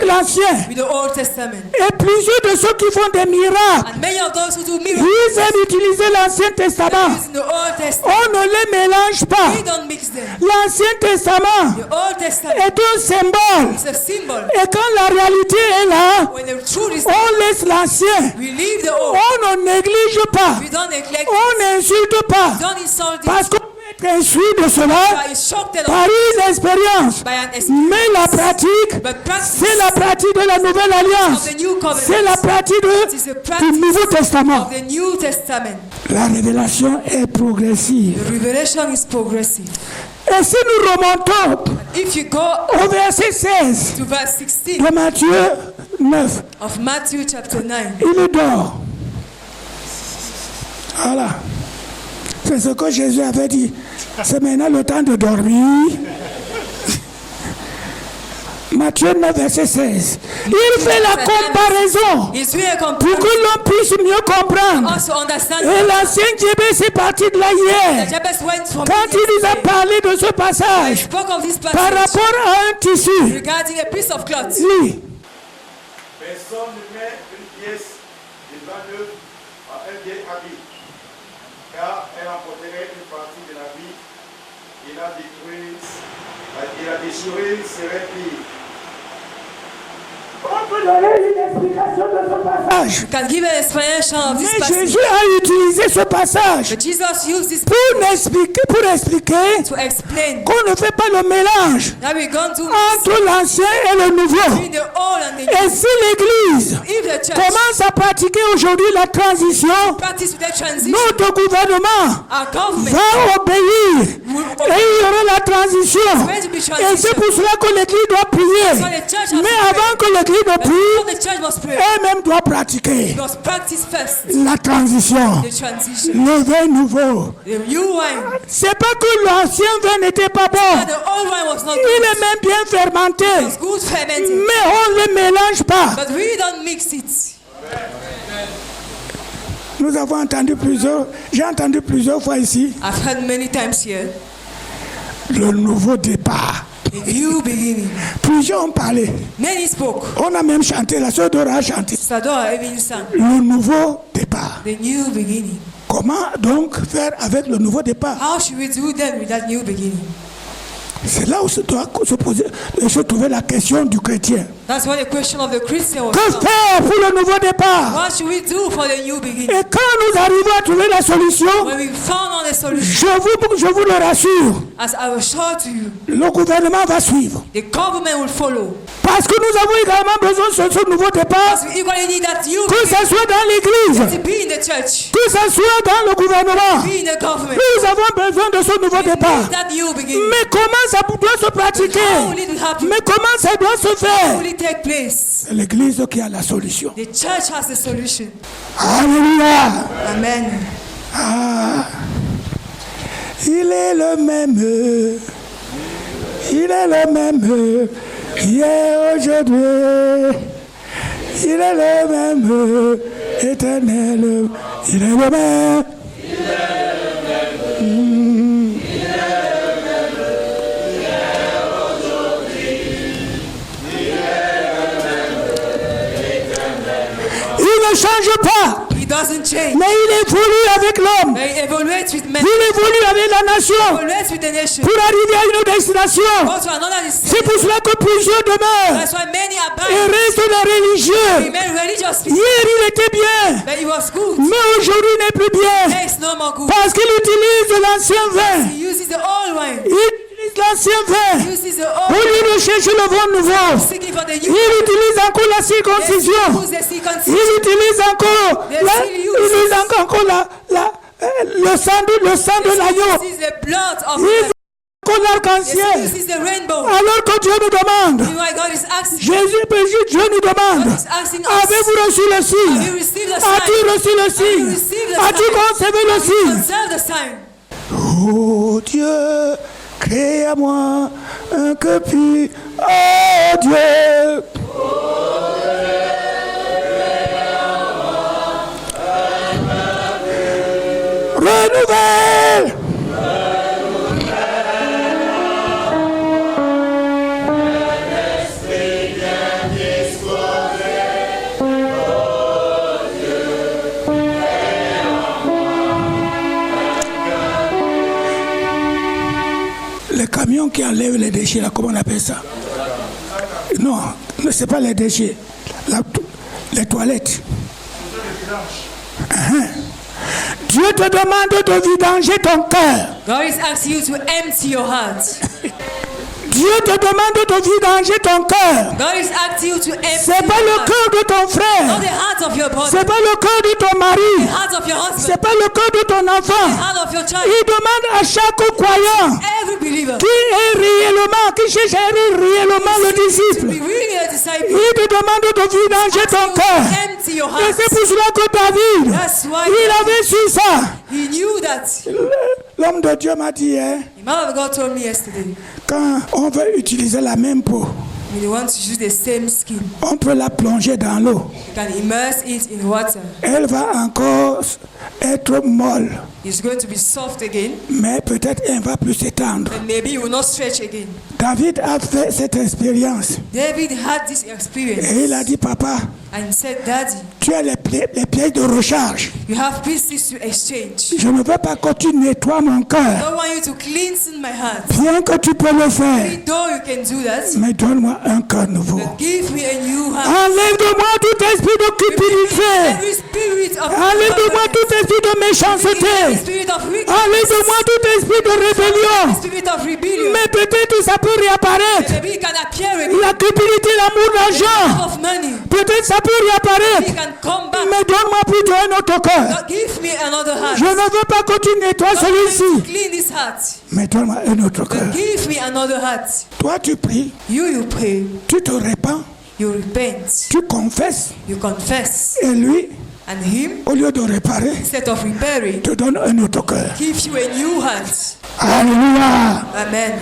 [SPEAKER 1] l'Ancien.
[SPEAKER 2] with the Old Testament.
[SPEAKER 1] Et plusieurs de ceux qui font des miracles,
[SPEAKER 2] And many of those who do miracles
[SPEAKER 1] ils aiment utiliser l'Ancien Testament.
[SPEAKER 2] use in the Old Testament.
[SPEAKER 1] On ne les mélange
[SPEAKER 2] We
[SPEAKER 1] pas.
[SPEAKER 2] don't mix them.
[SPEAKER 1] L'Ancien Testament
[SPEAKER 2] The Old Testament
[SPEAKER 1] est un symbole.
[SPEAKER 2] is a symbol.
[SPEAKER 1] Et quand la réalité est là,
[SPEAKER 2] When the truth is
[SPEAKER 1] on laisse l'Ancien.
[SPEAKER 2] we leave the old.
[SPEAKER 1] On ne néglige pas.
[SPEAKER 2] We don't neglect
[SPEAKER 1] On
[SPEAKER 2] it.
[SPEAKER 1] n'insulte pas.
[SPEAKER 2] Don't insult it.
[SPEAKER 1] Parce qu'on peut être instruit de
[SPEAKER 2] You
[SPEAKER 1] cela
[SPEAKER 2] are instructed
[SPEAKER 1] par une expérience.
[SPEAKER 2] by an experience.
[SPEAKER 1] Mais la pratique,
[SPEAKER 2] But practice
[SPEAKER 1] c'est la pratique de la Nouvelle Alliance.
[SPEAKER 2] of the New Covenant.
[SPEAKER 1] C'est la pratique
[SPEAKER 2] It is the
[SPEAKER 1] du
[SPEAKER 2] practice
[SPEAKER 1] Nouveau Testament.
[SPEAKER 2] of the New Testament.
[SPEAKER 1] La révélation est progressive.
[SPEAKER 2] The revelation is progressive.
[SPEAKER 1] Et si nous remontons
[SPEAKER 2] If you go
[SPEAKER 1] au verset 16
[SPEAKER 2] to verse 16
[SPEAKER 1] de Matthieu 9,
[SPEAKER 2] of Matthew chapter 9,
[SPEAKER 1] il dort. Voilà. C'est ce que Jésus avait dit. C'est maintenant le temps de dormir. Matthieu 9, verset 16. Il fait la comparaison
[SPEAKER 2] he's doing a
[SPEAKER 1] pour
[SPEAKER 2] comparison
[SPEAKER 1] que l'on puisse mieux comprendre.
[SPEAKER 2] also understand
[SPEAKER 1] Et l'ancien Jabez est parti de là hier.
[SPEAKER 2] Jabez went from
[SPEAKER 1] Quand il nous a
[SPEAKER 2] yesterday.
[SPEAKER 1] parlé de ce
[SPEAKER 2] I
[SPEAKER 1] passage
[SPEAKER 2] spoke of this
[SPEAKER 1] par
[SPEAKER 2] passage
[SPEAKER 1] rapport à un tissu,
[SPEAKER 2] regarding a piece of cloth.
[SPEAKER 1] lis.
[SPEAKER 3] Personne ne met une pièce de bas neuf à un vieil habit, car elle emporterait une partie de l'habit et la déchirure serait pire.
[SPEAKER 1] On peut donner une explication de ce passage.
[SPEAKER 2] You can give an explanation of this
[SPEAKER 1] Mais
[SPEAKER 2] passage.
[SPEAKER 1] Jésus a utilisé ce passage
[SPEAKER 2] But Jesus used this
[SPEAKER 1] pour expliquer
[SPEAKER 2] to explain
[SPEAKER 1] qu'on ne fait pas le mélange
[SPEAKER 2] that we're going to
[SPEAKER 1] entre l'ancien et le nouveau.
[SPEAKER 2] between the old and the
[SPEAKER 1] Et
[SPEAKER 2] new.
[SPEAKER 1] si l'Église
[SPEAKER 2] If the church
[SPEAKER 1] commence à pratiquer aujourd'hui la transition,
[SPEAKER 2] practice with the transition,
[SPEAKER 1] notre gouvernement
[SPEAKER 2] our government
[SPEAKER 1] va obéir
[SPEAKER 2] will
[SPEAKER 1] et il y aura la transition.
[SPEAKER 2] going to be
[SPEAKER 1] Et c'est
[SPEAKER 2] transition.
[SPEAKER 1] pour cela que l'Église doit
[SPEAKER 2] So
[SPEAKER 1] prier.
[SPEAKER 2] the church has
[SPEAKER 1] Mais
[SPEAKER 2] to
[SPEAKER 1] avant que l'Église ne
[SPEAKER 2] But
[SPEAKER 1] prie,
[SPEAKER 2] before the church must pray,
[SPEAKER 1] elle-même doit pratiquer
[SPEAKER 2] you must practice first
[SPEAKER 1] la transition.
[SPEAKER 2] the transition.
[SPEAKER 1] Le vin nouveau.
[SPEAKER 2] The new wine.
[SPEAKER 1] C'est pas que l'ancien vin n'était pas bon.
[SPEAKER 2] And the old wine was not
[SPEAKER 1] Il
[SPEAKER 2] good.
[SPEAKER 1] est même bien
[SPEAKER 2] It
[SPEAKER 1] fermenté.
[SPEAKER 2] was good fermented.
[SPEAKER 1] Mais on ne le mélange pas.
[SPEAKER 2] But we don't mix it.
[SPEAKER 1] Nous avons entendu j'ai entendu plusieurs fois ici,
[SPEAKER 2] I've heard many times here,
[SPEAKER 1] le nouveau départ.
[SPEAKER 2] a new beginning.
[SPEAKER 1] Plusieurs ont parlé.
[SPEAKER 2] Many spoke.
[SPEAKER 1] On a même chanté, la sœur Dora a chanté.
[SPEAKER 2] Sadora even sang.
[SPEAKER 1] Le nouveau départ.
[SPEAKER 2] The new beginning.
[SPEAKER 1] Comment donc faire avec le nouveau départ?
[SPEAKER 2] How should we do then with that new beginning?
[SPEAKER 1] C'est là où se doit se trouver la question du chrétien.
[SPEAKER 2] That's what the question of the Christian was.
[SPEAKER 1] Que faire pour le nouveau départ?
[SPEAKER 2] What should we do for the new beginning?
[SPEAKER 1] Et quand nous arrivons à trouver la solution,
[SPEAKER 2] When we found on a solution,
[SPEAKER 1] je vous le rassure,
[SPEAKER 2] as I was sure to you,
[SPEAKER 1] le gouvernement va suivre.
[SPEAKER 2] the government will follow.
[SPEAKER 1] Parce que nous avons également besoin de ce nouveau départ,
[SPEAKER 2] Because we equally need that new
[SPEAKER 1] que
[SPEAKER 2] beginning
[SPEAKER 1] ce soit dans l'église,
[SPEAKER 2] to be in the church,
[SPEAKER 1] que ce soit dans le gouvernement.
[SPEAKER 2] be in the government.
[SPEAKER 1] Nous avons besoin de ce nouveau
[SPEAKER 2] We
[SPEAKER 1] départ.
[SPEAKER 2] need that new beginning.
[SPEAKER 1] Mais comment ça doit se pratiquer?
[SPEAKER 2] How will it happen?
[SPEAKER 1] Mais comment ça doit se
[SPEAKER 2] How
[SPEAKER 1] faire?
[SPEAKER 2] will it take place?
[SPEAKER 1] C'est l'église qui a la solution.
[SPEAKER 2] The church has the solution.
[SPEAKER 1] Alléluia.
[SPEAKER 2] Amen.
[SPEAKER 1] Ah, il est le même. Il est le même. Hier, aujourd'hui. Il est le même. Éternel. Il est le même. Il ne change pas.
[SPEAKER 2] He does doesn't change.
[SPEAKER 1] Mais il évolue avec l'homme.
[SPEAKER 2] But he evaluates with men.
[SPEAKER 1] Il évolue avec la nation.
[SPEAKER 2] Evaluates with the nation.
[SPEAKER 1] Pour arriver à une autre destination.
[SPEAKER 2] Go to another
[SPEAKER 1] C'est pour cela que plusieurs demeurent
[SPEAKER 2] That's why many are
[SPEAKER 1] et
[SPEAKER 2] bound.
[SPEAKER 1] restent dans les religieux.
[SPEAKER 2] Remain religious people.
[SPEAKER 1] Hier, il était bien.
[SPEAKER 2] But he was good.
[SPEAKER 1] Mais aujourd'hui, il n'est plus bien.
[SPEAKER 2] Today is no more good.
[SPEAKER 1] Parce qu'il utilise l'ancien vin.
[SPEAKER 2] He uses the old wine.
[SPEAKER 1] Il utilise l'ancien vin.
[SPEAKER 2] He uses the
[SPEAKER 1] Au
[SPEAKER 2] old
[SPEAKER 1] lieu de chercher le vin nouveau.
[SPEAKER 2] seeking for the
[SPEAKER 1] Il
[SPEAKER 2] new.
[SPEAKER 1] utilise encore la circoncision.
[SPEAKER 2] They use the circumcision.
[SPEAKER 1] Il utilise encore le sang de l'agneau.
[SPEAKER 2] This is the blood of
[SPEAKER 1] Il utilise encore l'arc-en-ciel.
[SPEAKER 2] This is the rainbow.
[SPEAKER 1] Alors que Dieu nous demande,
[SPEAKER 2] See why God is asking.
[SPEAKER 1] Jésus, Dieu nous demande,
[SPEAKER 2] God is asking us.
[SPEAKER 1] avez-vous reçu le
[SPEAKER 2] Have
[SPEAKER 1] signe?
[SPEAKER 2] you received the
[SPEAKER 1] As-tu
[SPEAKER 2] sign?
[SPEAKER 1] reçu le signe?
[SPEAKER 2] received the
[SPEAKER 1] As-tu
[SPEAKER 2] sign?
[SPEAKER 1] conservé le signe?
[SPEAKER 2] Conserve the sign.
[SPEAKER 1] Oh Dieu, crée à moi un cœur pur. Oh Dieu. Renouvelle. Les camions qui enlèvent les déchets, là, comment on appelle ça? Non, c'est pas les déchets. Les toilettes. Dieu te demande de vidanger ton cœur.
[SPEAKER 2] God is asking you to empty your heart.
[SPEAKER 1] Dieu te demande de vidanger ton cœur.
[SPEAKER 2] God is asking you to empty
[SPEAKER 1] C'est pas
[SPEAKER 2] your
[SPEAKER 1] le
[SPEAKER 2] heart.
[SPEAKER 1] cœur de ton
[SPEAKER 2] Not
[SPEAKER 1] frère.
[SPEAKER 2] the heart of your brother.
[SPEAKER 1] C'est pas le cœur de ton
[SPEAKER 2] The
[SPEAKER 1] mari.
[SPEAKER 2] heart of your husband.
[SPEAKER 1] C'est pas le cœur de ton
[SPEAKER 2] The
[SPEAKER 1] enfant.
[SPEAKER 2] heart of your child.
[SPEAKER 1] Il demande à chaque croyant
[SPEAKER 2] Every believer.
[SPEAKER 1] qui cherche à être réellement le
[SPEAKER 2] To be
[SPEAKER 1] disciple.
[SPEAKER 2] really a disciple.
[SPEAKER 1] Il te demande de vidanger ton cœur.
[SPEAKER 2] Empty your
[SPEAKER 1] Et
[SPEAKER 2] heart.
[SPEAKER 1] c'est pour cela que David,
[SPEAKER 2] That's why
[SPEAKER 1] il avait su ça.
[SPEAKER 2] he knew that.
[SPEAKER 1] L'homme de Dieu m'a dit, hein,
[SPEAKER 2] The man of God told me yesterday,
[SPEAKER 1] quand on veut utiliser la même peau,
[SPEAKER 2] when you want to use the same skin,
[SPEAKER 1] on peut la plonger dans l'eau.
[SPEAKER 2] you can immerse it in water.
[SPEAKER 1] Elle va encore être molle,
[SPEAKER 2] It's going to be soft again,
[SPEAKER 1] mais peut-être elle va plus s'étendre.
[SPEAKER 2] and maybe it will not stretch again.
[SPEAKER 1] David a fait cette expérience
[SPEAKER 2] David had this experience,
[SPEAKER 1] et il a dit, papa,
[SPEAKER 2] and he said, Daddy,
[SPEAKER 1] tu as les pièces de recharge.
[SPEAKER 2] you have pieces to exchange.
[SPEAKER 1] Je ne veux pas que tu nettoies mon
[SPEAKER 2] I
[SPEAKER 1] cœur,
[SPEAKER 2] don't want you to cleanse my heart.
[SPEAKER 1] bien que tu peux le faire,
[SPEAKER 2] Though you can do that,
[SPEAKER 1] mais donne-moi un cœur nouveau.
[SPEAKER 2] give me a new heart.
[SPEAKER 1] Enlève de moi tout esprit de cupidité.
[SPEAKER 2] Every spirit of
[SPEAKER 1] Enlève de moi tout esprit de méchanceté.
[SPEAKER 2] every spirit of
[SPEAKER 1] Enlève
[SPEAKER 2] wickedness,
[SPEAKER 1] de moi tout esprit de rébellion.
[SPEAKER 2] spirit of rebellion.
[SPEAKER 1] Mais peut-être ça peut réapparaître.
[SPEAKER 2] Maybe it can appear again.
[SPEAKER 1] La cupidité, l'amour d'argent.
[SPEAKER 2] Of money.
[SPEAKER 1] Peut-être ça peut réapparaître.
[SPEAKER 2] It can come back.
[SPEAKER 1] Mais donne-moi plutôt un autre cœur.
[SPEAKER 2] God, give me another heart.
[SPEAKER 1] Je ne veux pas que tu nettoies
[SPEAKER 2] God, let me
[SPEAKER 1] celui-ci.
[SPEAKER 2] clean this heart.
[SPEAKER 1] Mais donne-moi un autre cœur.
[SPEAKER 2] Give me another heart.
[SPEAKER 1] Toi, tu pries,
[SPEAKER 2] You pray.
[SPEAKER 1] tu te répands,
[SPEAKER 2] You repent.
[SPEAKER 1] tu confesses.
[SPEAKER 2] You confess.
[SPEAKER 1] Et lui,
[SPEAKER 2] And him,
[SPEAKER 1] au lieu de réparer,
[SPEAKER 2] instead of repairing,
[SPEAKER 1] te donne un autre cœur.
[SPEAKER 2] give you a new heart.
[SPEAKER 1] Alléluia.
[SPEAKER 2] Amen.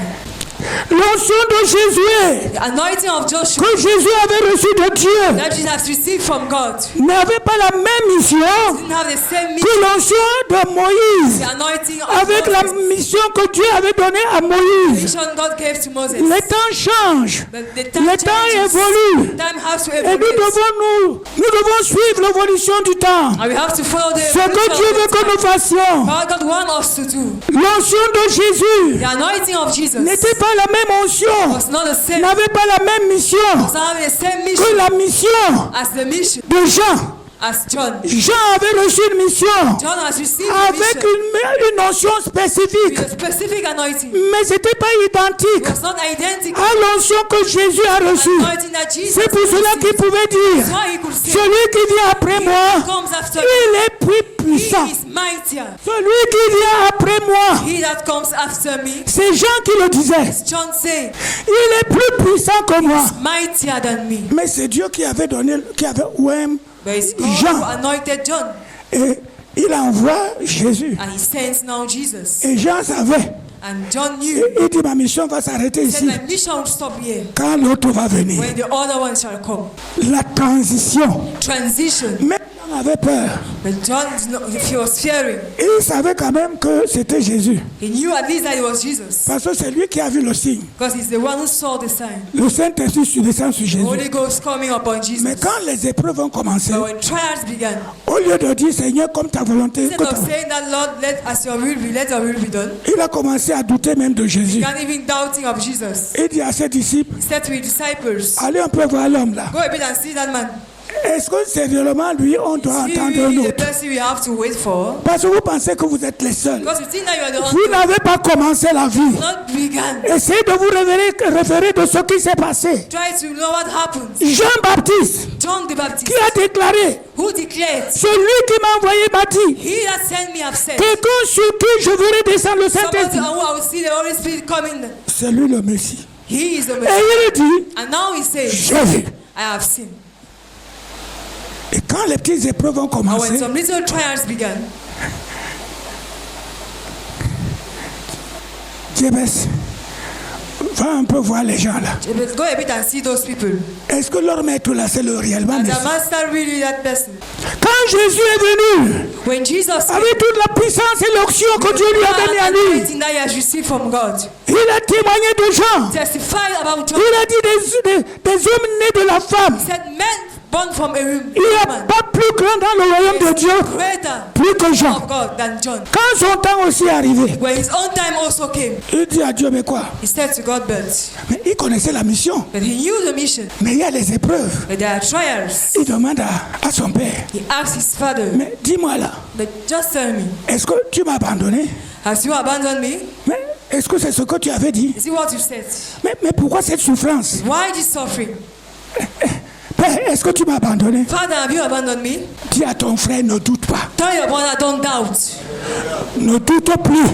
[SPEAKER 1] L'onction de Jésus
[SPEAKER 2] The anointing of Joshua
[SPEAKER 1] que Jésus avait reçu de Dieu
[SPEAKER 2] that Jesus has received from God
[SPEAKER 1] n'avait pas la même mission
[SPEAKER 2] didn't have the same mission.
[SPEAKER 1] que l'onction de Moïse,
[SPEAKER 2] The anointing of
[SPEAKER 1] avec la
[SPEAKER 2] Moses.
[SPEAKER 1] mission que Dieu avait donnée à
[SPEAKER 2] The
[SPEAKER 1] Moïse.
[SPEAKER 2] mission God gave to Moses.
[SPEAKER 1] Les temps changent,
[SPEAKER 2] But the
[SPEAKER 1] les
[SPEAKER 2] time
[SPEAKER 1] temps
[SPEAKER 2] changes.
[SPEAKER 1] évoluent.
[SPEAKER 2] Time has to
[SPEAKER 1] Et nous
[SPEAKER 2] evolve.
[SPEAKER 1] devons suivre l'évolution du temps.
[SPEAKER 2] And we have to follow the
[SPEAKER 1] Ce que Dieu veut que nous fassions.
[SPEAKER 2] what God wants us to do.
[SPEAKER 1] L'onction de Jésus
[SPEAKER 2] The anointing of Jesus
[SPEAKER 1] n'était pas la même onction,
[SPEAKER 2] was not the same.
[SPEAKER 1] n'avait pas la même mission
[SPEAKER 2] Was not having the same
[SPEAKER 1] que
[SPEAKER 2] mission
[SPEAKER 1] la mission
[SPEAKER 2] as the mission
[SPEAKER 1] de Jean.
[SPEAKER 2] as John.
[SPEAKER 1] Jean avait reçu une mission
[SPEAKER 2] John has received the
[SPEAKER 1] avec
[SPEAKER 2] mission
[SPEAKER 1] une onction spécifique,
[SPEAKER 2] with a specific anointing.
[SPEAKER 1] mais ce n'était pas
[SPEAKER 2] It
[SPEAKER 1] identique
[SPEAKER 2] was not identical
[SPEAKER 1] à l'onction que Jésus a reçue.
[SPEAKER 2] anointing that Jesus
[SPEAKER 1] C'est pour cela qu'il
[SPEAKER 2] received.
[SPEAKER 1] pouvait dire,
[SPEAKER 2] That's why he could say,
[SPEAKER 1] celui qui vient après moi,
[SPEAKER 2] comes after me.
[SPEAKER 1] il est plus puissant.
[SPEAKER 2] He is mightier.
[SPEAKER 1] Celui qui vient après moi,
[SPEAKER 2] He that comes after me,
[SPEAKER 1] c'est Jean qui le disait,
[SPEAKER 2] John said,
[SPEAKER 1] il est plus puissant que moi.
[SPEAKER 2] mightier than me.
[SPEAKER 1] Mais c'est Dieu qui avait donné, qui avait oué,
[SPEAKER 2] But it's God
[SPEAKER 1] Jean.
[SPEAKER 2] who anointed John.
[SPEAKER 1] et il envoie Jésus.
[SPEAKER 2] And he sends now Jesus.
[SPEAKER 1] Et Jean savait.
[SPEAKER 2] And John knew.
[SPEAKER 1] Il dit, ma mission va s'arrêter
[SPEAKER 2] He said,
[SPEAKER 1] ici
[SPEAKER 2] my mission will stop here.
[SPEAKER 1] quand l'autre va venir.
[SPEAKER 2] When the other one shall come.
[SPEAKER 1] La transition.
[SPEAKER 2] Transition.
[SPEAKER 1] Même avait peur.
[SPEAKER 2] But John, he was fearing.
[SPEAKER 1] Il savait quand même que c'était Jésus.
[SPEAKER 2] He knew at least that it was Jesus.
[SPEAKER 1] Parce que c'est lui qui a vu le signe.
[SPEAKER 2] Because he's the one who saw the sign.
[SPEAKER 1] Le Saint-Esprit descend sur
[SPEAKER 2] The
[SPEAKER 1] Jésus.
[SPEAKER 2] Holy Ghost coming upon Jesus.
[SPEAKER 1] Mais quand les épreuves ont commencé,
[SPEAKER 2] But when trials began,
[SPEAKER 1] au lieu de dire Seigneur comme ta volonté,
[SPEAKER 2] instead of saying that, Lord, let as your will be, let your will be done,
[SPEAKER 1] il a commencé à douter même de
[SPEAKER 2] he
[SPEAKER 1] Jésus.
[SPEAKER 2] began even doubting of Jesus.
[SPEAKER 1] Il dit à ses disciples,
[SPEAKER 2] He said to his disciples,
[SPEAKER 1] allez un peu voir l'homme là.
[SPEAKER 2] go a bit and see that man.
[SPEAKER 1] Est-ce que c'est réellement lui on doit
[SPEAKER 2] Is he
[SPEAKER 1] entendre un
[SPEAKER 2] really the
[SPEAKER 1] autre?
[SPEAKER 2] person we have to wait for?
[SPEAKER 1] Parce que vous pensez que vous êtes les seuls.
[SPEAKER 2] Because you think that you are the
[SPEAKER 1] Vous
[SPEAKER 2] only one
[SPEAKER 1] n'avez pas commencé la vie.
[SPEAKER 2] not began.
[SPEAKER 1] Essayez de vous référer de ce qui s'est passé.
[SPEAKER 2] Try to know what happened.
[SPEAKER 1] Jean-Baptiste,
[SPEAKER 2] John the Baptist,
[SPEAKER 1] qui a déclaré,
[SPEAKER 2] who declared,
[SPEAKER 1] celui qui m'a envoyé m'a dit,
[SPEAKER 2] he that sent me have said,
[SPEAKER 1] quelqu'un sur qui je verrai descendre le
[SPEAKER 2] somebody
[SPEAKER 1] Saint-Esprit.
[SPEAKER 2] who I will see the Holy Spirit coming.
[SPEAKER 1] C'est lui le Messie.
[SPEAKER 2] He is the
[SPEAKER 1] Et
[SPEAKER 2] Messiah.
[SPEAKER 1] il dit,
[SPEAKER 2] And now he says,
[SPEAKER 1] j'ai vu.
[SPEAKER 2] I have seen.
[SPEAKER 1] Et quand les petites épreuves ont
[SPEAKER 2] And when
[SPEAKER 1] commencé,
[SPEAKER 2] some little trials began,
[SPEAKER 1] Jébès, va un peu voir les gens là.
[SPEAKER 2] Jabez, go a bit and see those people.
[SPEAKER 1] Est-ce que leur maître là, c'est le réellement
[SPEAKER 2] And the
[SPEAKER 1] Messie?
[SPEAKER 2] master really that person.
[SPEAKER 1] Quand Jésus est venu,
[SPEAKER 2] When Jesus came,
[SPEAKER 1] avec toute la puissance et l'onction que Dieu lui a donnée à lui,
[SPEAKER 2] everything that he has received from God,
[SPEAKER 1] il a témoigné de gens.
[SPEAKER 2] testified about John.
[SPEAKER 1] Il a dit des hommes nés de la femme.
[SPEAKER 2] He said, men born from a
[SPEAKER 1] Il n'y a
[SPEAKER 2] woman
[SPEAKER 1] pas plus grand dans le royaume de
[SPEAKER 2] is
[SPEAKER 1] Dieu,
[SPEAKER 2] greater
[SPEAKER 1] plus que Jean.
[SPEAKER 2] of God than John.
[SPEAKER 1] Quand son temps aussi est arrivé,
[SPEAKER 2] When his own time also came,
[SPEAKER 1] il dit à Dieu, mais quoi?
[SPEAKER 2] he said to God,
[SPEAKER 1] Mais il connaissait la mission.
[SPEAKER 2] but he knew the mission.
[SPEAKER 1] Mais il y a les épreuves.
[SPEAKER 2] But there are trials.
[SPEAKER 1] Il demande à son père,
[SPEAKER 2] He asked his father,
[SPEAKER 1] mais dis-moi là,
[SPEAKER 2] but just tell me,
[SPEAKER 1] est-ce que tu m'as abandonné?
[SPEAKER 2] has you abandoned me?
[SPEAKER 1] Mais est-ce que c'est ce que tu avais dit?
[SPEAKER 2] Is it what you said?
[SPEAKER 1] Mais pourquoi cette souffrance?
[SPEAKER 2] Why this suffering?
[SPEAKER 1] Père, est-ce que tu m'as abandonné?
[SPEAKER 2] Father, have you abandoned me?
[SPEAKER 1] Dis à ton frère, ne doute pas.
[SPEAKER 2] Tell your brother, don't doubt.
[SPEAKER 1] Ne doute plus.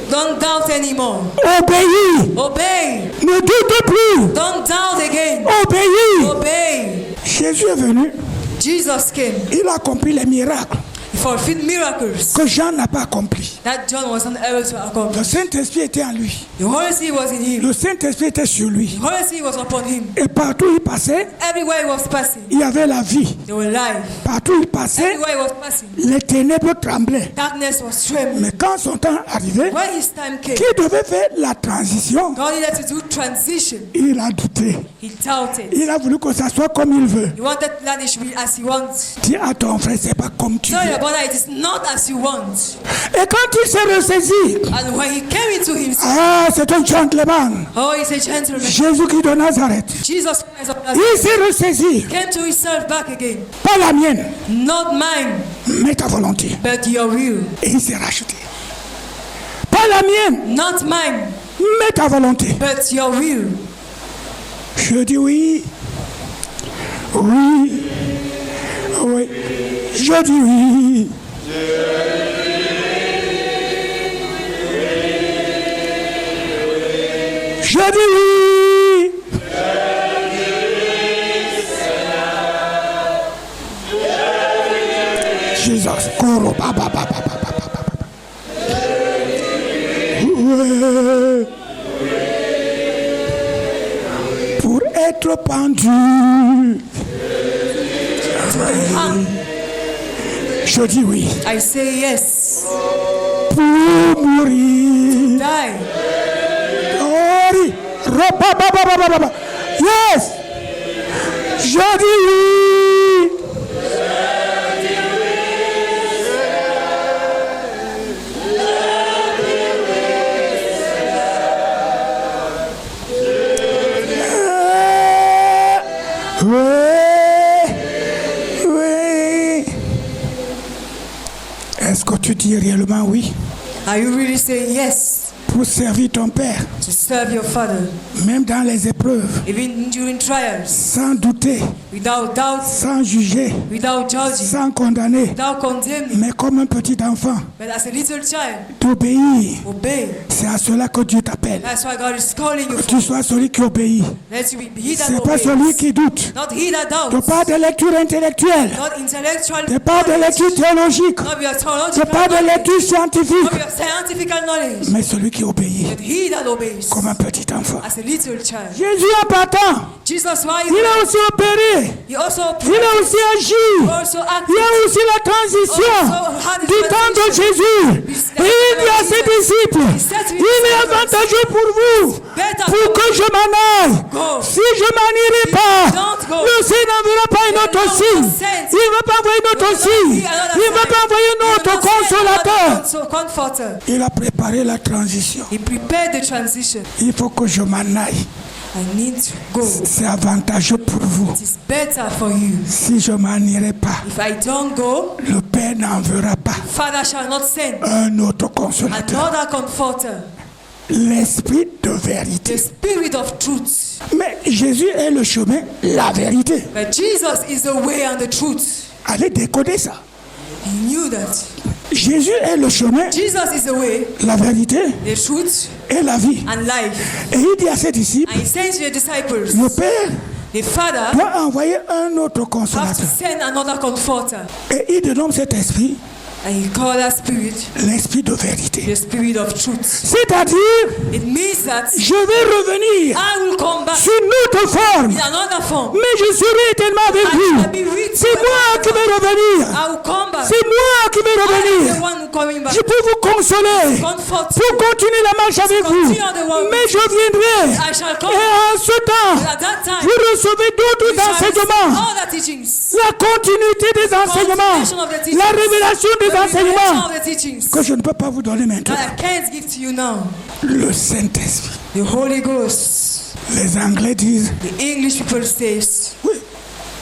[SPEAKER 2] Don't doubt anymore.
[SPEAKER 1] Obéis.
[SPEAKER 2] Obey.
[SPEAKER 1] Ne doute plus.
[SPEAKER 2] Don't doubt again.
[SPEAKER 1] Obéis.
[SPEAKER 2] Obey.
[SPEAKER 1] Jésus est venu.
[SPEAKER 2] Jesus came.
[SPEAKER 1] Il a accompli les miracles
[SPEAKER 2] He fulfilled miracles
[SPEAKER 1] que Jean n'a pas accomplis.
[SPEAKER 2] that John was not able to
[SPEAKER 1] Le
[SPEAKER 2] accomplish.
[SPEAKER 1] Saint-Esprit était en lui.
[SPEAKER 2] The Holy Spirit was in him.
[SPEAKER 1] Le Saint-Esprit était sur lui.
[SPEAKER 2] The Holy Spirit was upon him.
[SPEAKER 1] Et partout il passait,
[SPEAKER 2] Everywhere he was passing,
[SPEAKER 1] il y avait la vie.
[SPEAKER 2] they were alive.
[SPEAKER 1] Partout il passait,
[SPEAKER 2] Everywhere he was passing,
[SPEAKER 1] les ténèbres tremblaient.
[SPEAKER 2] darkness was trembling.
[SPEAKER 1] Mais quand son temps arrivait,
[SPEAKER 2] When his time came,
[SPEAKER 1] qui devait faire la transition,
[SPEAKER 2] God needed to do transition.
[SPEAKER 1] il a douté.
[SPEAKER 2] He doubted.
[SPEAKER 1] Il a voulu que ça soit comme il veut.
[SPEAKER 2] He wanted that it should be as he wants.
[SPEAKER 1] Dis à ton frère, c'est pas comme tu
[SPEAKER 2] Tell
[SPEAKER 1] veux.
[SPEAKER 2] your brother it is not as you want.
[SPEAKER 1] Et quand il s'est ressaisi,
[SPEAKER 2] And when he came into himself,
[SPEAKER 1] ah, c'est un gentleman.
[SPEAKER 2] oh, he's a gentleman.
[SPEAKER 1] Jésus-Christ de Nazareth.
[SPEAKER 2] Jesus Christ of
[SPEAKER 1] Il
[SPEAKER 2] Nazareth
[SPEAKER 1] s'est ressaisi.
[SPEAKER 2] came to himself back again.
[SPEAKER 1] Pas la mienne,
[SPEAKER 2] Not mine,
[SPEAKER 1] mais ta volonté.
[SPEAKER 2] but your will.
[SPEAKER 1] Et il s'est racheté. Pas la mienne,
[SPEAKER 2] Not mine,
[SPEAKER 1] mais ta volonté.
[SPEAKER 2] but your will.
[SPEAKER 1] Je dis oui. Oui. Oui. Je dis oui. Je dis oui. Jesus. Koro, ba, ba, ba, ba, ba, ba, ba, ba. Ouais. Pour être pendu. Je dis oui.
[SPEAKER 2] I say yes.
[SPEAKER 1] Pour mourir.
[SPEAKER 2] Die.
[SPEAKER 1] Glory. Ba, ba, ba, ba, ba, ba, ba. Yes. Je dis oui. Oui. Oui. Est-ce que tu dis réellement oui
[SPEAKER 2] Are you really saying yes
[SPEAKER 1] pour servir ton Père,
[SPEAKER 2] to serve your Father,
[SPEAKER 1] même dans les épreuves,
[SPEAKER 2] even during trials,
[SPEAKER 1] sans douter,
[SPEAKER 2] without doubt,
[SPEAKER 1] sans juger,
[SPEAKER 2] without judging,
[SPEAKER 1] sans condamner,
[SPEAKER 2] without condemning,
[SPEAKER 1] mais comme un petit enfant,
[SPEAKER 2] but as a little child,
[SPEAKER 1] d'obéir?
[SPEAKER 2] obey.
[SPEAKER 1] C'est à cela que Dieu t'appelle.
[SPEAKER 2] That's why God is calling you
[SPEAKER 1] Que
[SPEAKER 2] for.
[SPEAKER 1] tu sois celui qui obéit.
[SPEAKER 2] Let you be he that
[SPEAKER 1] C'est pas celui
[SPEAKER 2] obeys,
[SPEAKER 1] qui doute.
[SPEAKER 2] not he that
[SPEAKER 1] De
[SPEAKER 2] doubts,
[SPEAKER 1] pas de lecture intellectuelle,
[SPEAKER 2] not intellectual
[SPEAKER 1] de pas de
[SPEAKER 2] knowledge,
[SPEAKER 1] lecture théologique,
[SPEAKER 2] not your
[SPEAKER 1] de
[SPEAKER 2] theological
[SPEAKER 1] pas de
[SPEAKER 2] knowledge,
[SPEAKER 1] lecture scientifique,
[SPEAKER 2] not your scientific knowledge,
[SPEAKER 1] mais celui qui obéit.
[SPEAKER 2] but he that obeys. place.
[SPEAKER 1] comme un petit enfant.
[SPEAKER 2] As a little child.
[SPEAKER 1] Jésus en partant,
[SPEAKER 2] Jesus, while
[SPEAKER 1] il a aussi opéré,
[SPEAKER 2] he also
[SPEAKER 1] il a aussi agi,
[SPEAKER 2] also acted.
[SPEAKER 1] il y a aussi la transition du temps de Jésus. Et il dit à ses disciples, il est avantageux pour vous, pour que je m'en aille. Si je m'en irai pas, le Seigneur n'enverra pas un autre signe. Il ne va pas envoyer un autre signe. Il ne va pas envoyer un autre consolateur. Il a préparé la transition.
[SPEAKER 2] He prepared the transition.
[SPEAKER 1] Il faut que je m'en aille.
[SPEAKER 2] I need to go.
[SPEAKER 1] C'est avantageux pour vous.
[SPEAKER 2] It is better for you.
[SPEAKER 1] Si je m'en irai pas,
[SPEAKER 2] If I don't go,
[SPEAKER 1] le Père n'enverra pas
[SPEAKER 2] Father shall not send
[SPEAKER 1] un autre consolateur.
[SPEAKER 2] another comforter.
[SPEAKER 1] L'esprit de vérité.
[SPEAKER 2] The spirit of truth.
[SPEAKER 1] Mais Jésus est le chemin, la vérité.
[SPEAKER 2] But Jesus is the way and the truth.
[SPEAKER 1] Allez décoder ça.
[SPEAKER 2] He knew that.
[SPEAKER 1] Jésus est le chemin,
[SPEAKER 2] Jesus is the way,
[SPEAKER 1] la vérité
[SPEAKER 2] the truth,
[SPEAKER 1] et la vie.
[SPEAKER 2] and life.
[SPEAKER 1] Et il dit à ses disciples,
[SPEAKER 2] And he sends to the disciples.
[SPEAKER 1] le Père
[SPEAKER 2] The Father
[SPEAKER 1] doit envoyer un autre
[SPEAKER 2] has to
[SPEAKER 1] consolateur.
[SPEAKER 2] send another comforter.
[SPEAKER 1] Et il dénomme cet esprit
[SPEAKER 2] And he called that spirit
[SPEAKER 1] l'esprit de vérité.
[SPEAKER 2] the spirit of truth.
[SPEAKER 1] C'est-à-dire,
[SPEAKER 2] It means that
[SPEAKER 1] je vais revenir
[SPEAKER 2] I will come back
[SPEAKER 1] sous une autre forme,
[SPEAKER 2] in another form.
[SPEAKER 1] mais je serai éternellement avec
[SPEAKER 2] I shall
[SPEAKER 1] vous.
[SPEAKER 2] be with
[SPEAKER 1] C'est
[SPEAKER 2] you.
[SPEAKER 1] moi qui vais revenir.
[SPEAKER 2] I will come back.
[SPEAKER 1] C'est moi qui vais
[SPEAKER 2] I am the
[SPEAKER 1] revenir.
[SPEAKER 2] one coming back.
[SPEAKER 1] Je peux vous consoler
[SPEAKER 2] Comfort
[SPEAKER 1] pour continuer la marche avec vous.
[SPEAKER 2] continue on the walk.
[SPEAKER 1] Mais je viendrai.
[SPEAKER 2] I shall come.
[SPEAKER 1] Et en ce temps,
[SPEAKER 2] At that time,
[SPEAKER 1] vous recevez d'autres
[SPEAKER 2] you shall receive
[SPEAKER 1] enseignements.
[SPEAKER 2] all the teachings.
[SPEAKER 1] La continuité des enseignements.
[SPEAKER 2] Continuation of the teachings.
[SPEAKER 1] La révélation des
[SPEAKER 2] The revelation
[SPEAKER 1] enseignements
[SPEAKER 2] of the teachings
[SPEAKER 1] que je ne peux pas vous donner maintenant.
[SPEAKER 2] that I can't give to you now.
[SPEAKER 1] Le Saint-Esprit.
[SPEAKER 2] The Holy Ghost.
[SPEAKER 1] Les Anglais disent,
[SPEAKER 2] The English people say,
[SPEAKER 1] oui,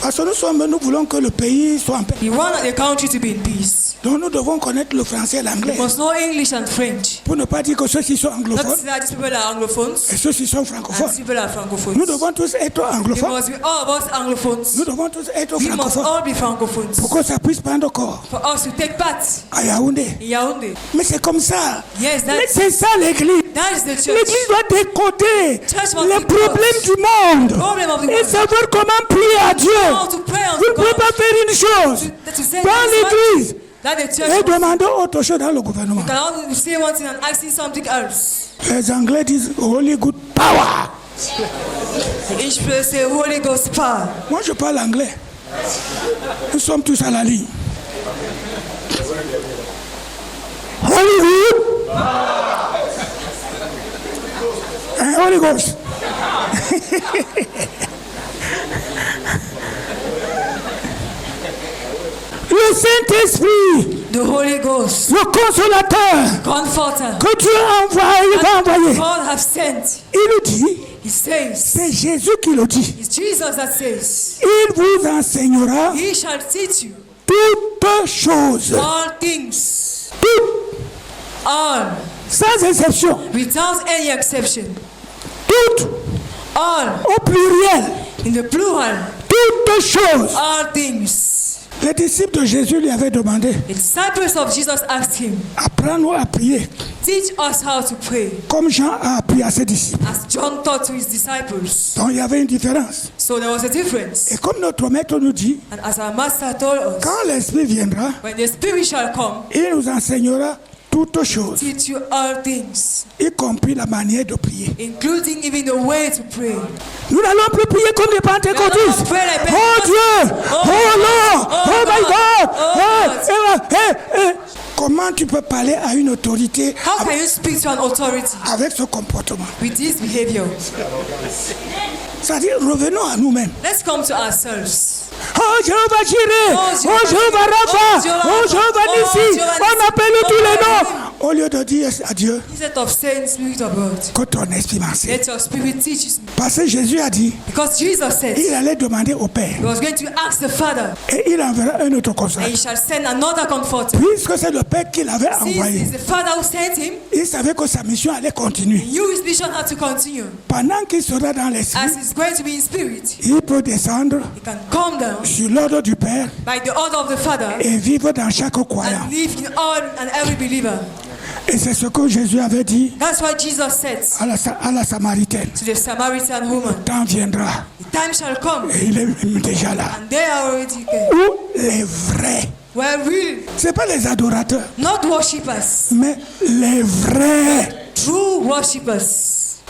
[SPEAKER 1] parce que nous voulons que le pays soit en paix.
[SPEAKER 2] we want the country to be in peace.
[SPEAKER 1] Donc nous devons connaître le français et l'anglais.
[SPEAKER 2] We must know English and French.
[SPEAKER 1] Pour ne pas dire que ceux-ci sont
[SPEAKER 2] Not
[SPEAKER 1] anglophones
[SPEAKER 2] that these people are anglophones
[SPEAKER 1] et ceux-ci sont
[SPEAKER 2] and
[SPEAKER 1] francophones.
[SPEAKER 2] these people are francophones.
[SPEAKER 1] Nous devons tous être
[SPEAKER 2] We
[SPEAKER 1] anglophones.
[SPEAKER 2] must be all of us anglophones.
[SPEAKER 1] Nous devons tous être
[SPEAKER 2] We must
[SPEAKER 1] francophones.
[SPEAKER 2] all be francophones.
[SPEAKER 1] Pour que ça puisse prendre corps
[SPEAKER 2] For us to take part
[SPEAKER 1] à Yaoundé.
[SPEAKER 2] in Yaoundé.
[SPEAKER 1] Mais c'est comme ça.
[SPEAKER 2] Yes,
[SPEAKER 1] Mais
[SPEAKER 2] that's,
[SPEAKER 1] c'est ça l'église.
[SPEAKER 2] that is the church.
[SPEAKER 1] L'église doit décoder
[SPEAKER 2] Church must
[SPEAKER 1] les
[SPEAKER 2] be
[SPEAKER 1] problèmes du monde
[SPEAKER 2] Problem of the
[SPEAKER 1] et
[SPEAKER 2] world.
[SPEAKER 1] savoir comment prier à Dieu.
[SPEAKER 2] How to pray
[SPEAKER 1] Vous ne
[SPEAKER 2] unto
[SPEAKER 1] pouvez
[SPEAKER 2] God.
[SPEAKER 1] pas faire une chose
[SPEAKER 2] To say
[SPEAKER 1] dans l'église
[SPEAKER 2] that the
[SPEAKER 1] et
[SPEAKER 2] church
[SPEAKER 1] demander autre chose dans le gouvernement.
[SPEAKER 2] can only say one thing and asking something else.
[SPEAKER 1] Les Anglais disent Holy Good Power.
[SPEAKER 2] Each people say Holy Ghost power.
[SPEAKER 1] Moi je parle anglais. Nous sommes tous à la ligne. Holy Good. Holy Ghost. Le Saint-Esprit,
[SPEAKER 2] The Holy Ghost,
[SPEAKER 1] le consolateur
[SPEAKER 2] Comforter,
[SPEAKER 1] que Dieu va envoyer,
[SPEAKER 2] God have sent.
[SPEAKER 1] il nous dit,
[SPEAKER 2] He says,
[SPEAKER 1] c'est Jésus qui le dit,
[SPEAKER 2] it's Jesus that says,
[SPEAKER 1] il vous enseignera
[SPEAKER 2] He shall teach you
[SPEAKER 1] toutes choses,
[SPEAKER 2] all things,
[SPEAKER 1] toutes,
[SPEAKER 2] all,
[SPEAKER 1] sans exception,
[SPEAKER 2] without any exception,
[SPEAKER 1] toutes,
[SPEAKER 2] all,
[SPEAKER 1] au pluriel,
[SPEAKER 2] in the plural,
[SPEAKER 1] toutes choses.
[SPEAKER 2] all things.
[SPEAKER 1] Les disciples de Jésus lui avaient demandé,
[SPEAKER 2] The disciples of Jesus asked him,
[SPEAKER 1] apprends-nous à prier,
[SPEAKER 2] teach us how to pray,
[SPEAKER 1] comme Jean a appris à ses disciples.
[SPEAKER 2] as John taught to his disciples.
[SPEAKER 1] Donc il y avait une différence.
[SPEAKER 2] So there was a difference.
[SPEAKER 1] Et comme notre maître nous dit,
[SPEAKER 2] And as our master told us,
[SPEAKER 1] quand l'Esprit viendra,
[SPEAKER 2] when the Spirit shall come,
[SPEAKER 1] il nous enseignera toutes choses,
[SPEAKER 2] teach you all things,
[SPEAKER 1] y compris la manière de prier.
[SPEAKER 2] including even the way to pray.
[SPEAKER 1] Nous n'allons plus prier comme les pentecôtistes.
[SPEAKER 2] We are not praying like
[SPEAKER 1] Oh Dieu,
[SPEAKER 2] Oh
[SPEAKER 1] oh Lord,
[SPEAKER 2] God,
[SPEAKER 1] oh my God.
[SPEAKER 2] oh God.
[SPEAKER 1] Comment tu peux parler à une autorité
[SPEAKER 2] How can you speak to an authority
[SPEAKER 1] avec ce comportement?
[SPEAKER 2] with this behavior?
[SPEAKER 1] C'est-à-dire, revenons à nous-mêmes.
[SPEAKER 2] Let's come to ourselves.
[SPEAKER 1] Oh Jéhovah Jireh, oh Jéhovah Rapha, oh Jéhovah Nissi, on appelle tous les noms. Au lieu de dire à Dieu
[SPEAKER 2] Instead of saying, Spirit of God,
[SPEAKER 1] que ton esprit m'enseigne.
[SPEAKER 2] let your spirit teach me.
[SPEAKER 1] Parce que Jésus a dit,
[SPEAKER 2] Because Jesus said
[SPEAKER 1] il allait demander au Père
[SPEAKER 2] he was going to ask the Father,
[SPEAKER 1] et il enverra un autre
[SPEAKER 2] and he
[SPEAKER 1] consolateur.
[SPEAKER 2] shall send another comforter.
[SPEAKER 1] Puisque c'est le Père qui l'avait
[SPEAKER 2] Since
[SPEAKER 1] envoyé,
[SPEAKER 2] it's the Father who sent him,
[SPEAKER 1] il savait que sa mission allait continuer.
[SPEAKER 2] he knew his mission had to continue.
[SPEAKER 1] Pendant qu'il sera dans l'esprit,
[SPEAKER 2] As he's going to be in spirit,
[SPEAKER 1] il peut descendre
[SPEAKER 2] he can come down
[SPEAKER 1] sur l'ordre du Père
[SPEAKER 2] by the order of the Father
[SPEAKER 1] et vivre dans chaque croyant.
[SPEAKER 2] and live in all and every believer.
[SPEAKER 1] Et c'est ce que Jésus avait dit
[SPEAKER 2] That's why Jesus said
[SPEAKER 1] à la Samaritaine.
[SPEAKER 2] to the Samaritan woman,
[SPEAKER 1] Le temps viendra,
[SPEAKER 2] the time shall come,
[SPEAKER 1] et il est déjà là,
[SPEAKER 2] and they are already there.
[SPEAKER 1] où les vrais,
[SPEAKER 2] Where real,
[SPEAKER 1] ce n'est pas les adorateurs,
[SPEAKER 2] not worshippers,
[SPEAKER 1] mais les vrais
[SPEAKER 2] true worshippers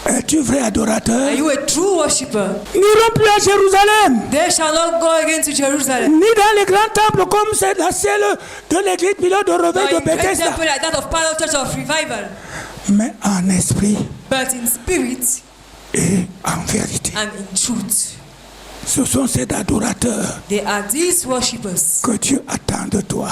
[SPEAKER 1] Es-tu vrai adorateur?
[SPEAKER 2] Are you a true worshipper?
[SPEAKER 1] N'iront plus à Jérusalem.
[SPEAKER 2] They shall not go again to Jerusalem.
[SPEAKER 1] Ni dans les grands temples comme c'est la celle de l'église pilote de réveil de Bethesda.
[SPEAKER 2] Temple like that of Pilate Church of Revival.
[SPEAKER 1] Mais en esprit.
[SPEAKER 2] But in spirit.
[SPEAKER 1] Et en vérité.
[SPEAKER 2] And in truth.
[SPEAKER 1] Ce sont ces adorateurs.
[SPEAKER 2] They are these worshippers.
[SPEAKER 1] Que Dieu attend de toi.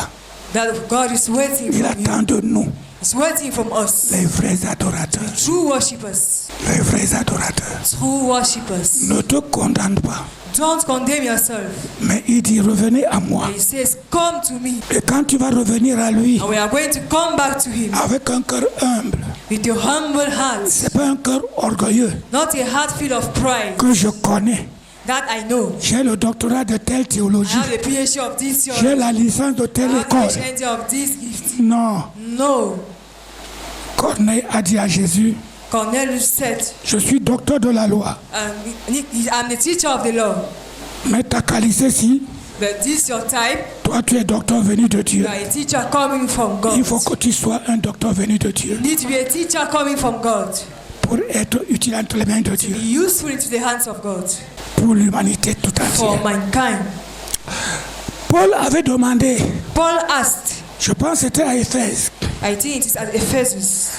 [SPEAKER 2] That God is waiting
[SPEAKER 1] Il
[SPEAKER 2] from
[SPEAKER 1] attend de nous.
[SPEAKER 2] He's waiting from us.
[SPEAKER 1] Les vrais adorateurs.
[SPEAKER 2] The true worshippers.
[SPEAKER 1] Les vrais adorateurs.
[SPEAKER 2] True worshippers.
[SPEAKER 1] Ne te condamne pas.
[SPEAKER 2] Don't condemn yourself.
[SPEAKER 1] Mais il dit revenez à moi.
[SPEAKER 2] And he says, come to me.
[SPEAKER 1] Et quand tu vas revenir à lui.
[SPEAKER 2] And we are going to come back to him.
[SPEAKER 1] Avec un cœur humble.
[SPEAKER 2] With your humble heart.
[SPEAKER 1] C'est pas un cœur orgueilleux.
[SPEAKER 2] Not a heart full of pride.
[SPEAKER 1] Que je connais.
[SPEAKER 2] That I know.
[SPEAKER 1] J'ai le doctorat de telle théologie.
[SPEAKER 2] I have the PhD of this theology.
[SPEAKER 1] J'ai la licence de telle école.
[SPEAKER 2] I have the PhD of this gift.
[SPEAKER 1] Non.
[SPEAKER 2] No.
[SPEAKER 1] Corneille a dit à Jésus.
[SPEAKER 2] Cornelius said.
[SPEAKER 1] Je suis docteur de la loi.
[SPEAKER 2] I'm the teacher of the law.
[SPEAKER 1] Mais ta qualité si.
[SPEAKER 2] But this your type.
[SPEAKER 1] Toi tu es docteur venu de Dieu.
[SPEAKER 2] You are a teacher coming from God.
[SPEAKER 1] Il faut que tu sois un docteur venu de Dieu.
[SPEAKER 2] You need to be a teacher coming from God.
[SPEAKER 1] Pour être utile entre les mains de Dieu.
[SPEAKER 2] To be useful into the hands of God.
[SPEAKER 1] Pour l'humanité tout entière.
[SPEAKER 2] For mankind.
[SPEAKER 1] Paul avait demandé.
[SPEAKER 2] Paul asked.
[SPEAKER 1] Je pense que c'était à Éphèse.
[SPEAKER 2] I think it is at Ephesus.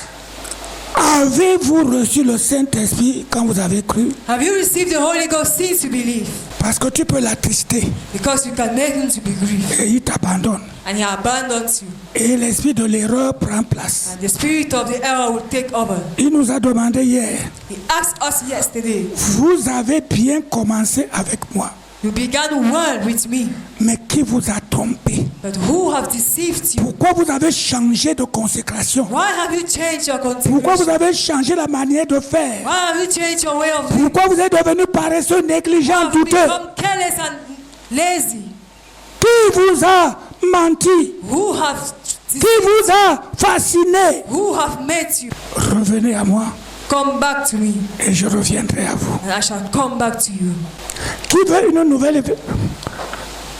[SPEAKER 1] Avez-vous reçu le Saint-Esprit quand vous avez cru?
[SPEAKER 2] Have you received the Holy Ghost since you believe?
[SPEAKER 1] Parce que tu peux l'attrister.
[SPEAKER 2] Because you can make him to be grieved.
[SPEAKER 1] Et il t'abandonne.
[SPEAKER 2] And he abandons you.
[SPEAKER 1] Et l'esprit de l'erreur prend place.
[SPEAKER 2] And the spirit of the error will take over.
[SPEAKER 1] Il nous a demandé hier.
[SPEAKER 2] He asked us yesterday.
[SPEAKER 1] Vous avez bien commencé avec moi.
[SPEAKER 2] You began well with me.
[SPEAKER 1] Mais qui vous a trompé?
[SPEAKER 2] But who have deceived you?
[SPEAKER 1] Pourquoi vous avez changé de consécration?
[SPEAKER 2] Why have you changed your consecration?
[SPEAKER 1] Pourquoi vous avez changé la manière de faire?
[SPEAKER 2] Why have you changed your way of living?
[SPEAKER 1] Pourquoi vous êtes devenu paresseux, négligent, douteux?
[SPEAKER 2] Become careless and lazy.
[SPEAKER 1] Qui vous a menti?
[SPEAKER 2] Who have
[SPEAKER 1] Qui vous a fasciné?
[SPEAKER 2] Who have made you?
[SPEAKER 1] Revenez à moi.
[SPEAKER 2] Come back to me.
[SPEAKER 1] Et je reviendrai à vous.
[SPEAKER 2] And I shall come back to you.
[SPEAKER 1] Qui veut une nouvelle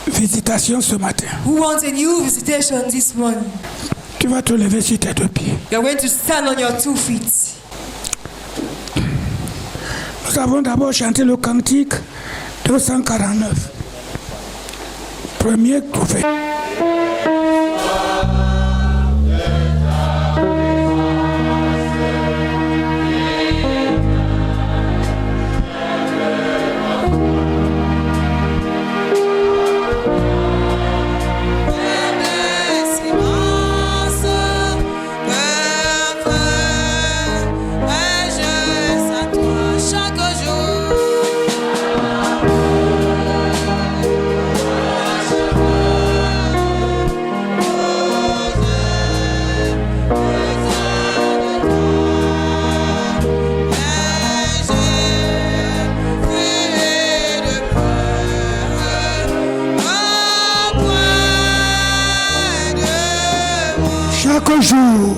[SPEAKER 1] visitation ce matin?
[SPEAKER 2] Who wants a new visitation this morning?
[SPEAKER 1] Tu vas te lever sur tes deux pieds.
[SPEAKER 2] You are going to stand on your 2 feet.
[SPEAKER 1] Nous avons d'abord chanté le cantique 249. Premier couplet. Chaque jour.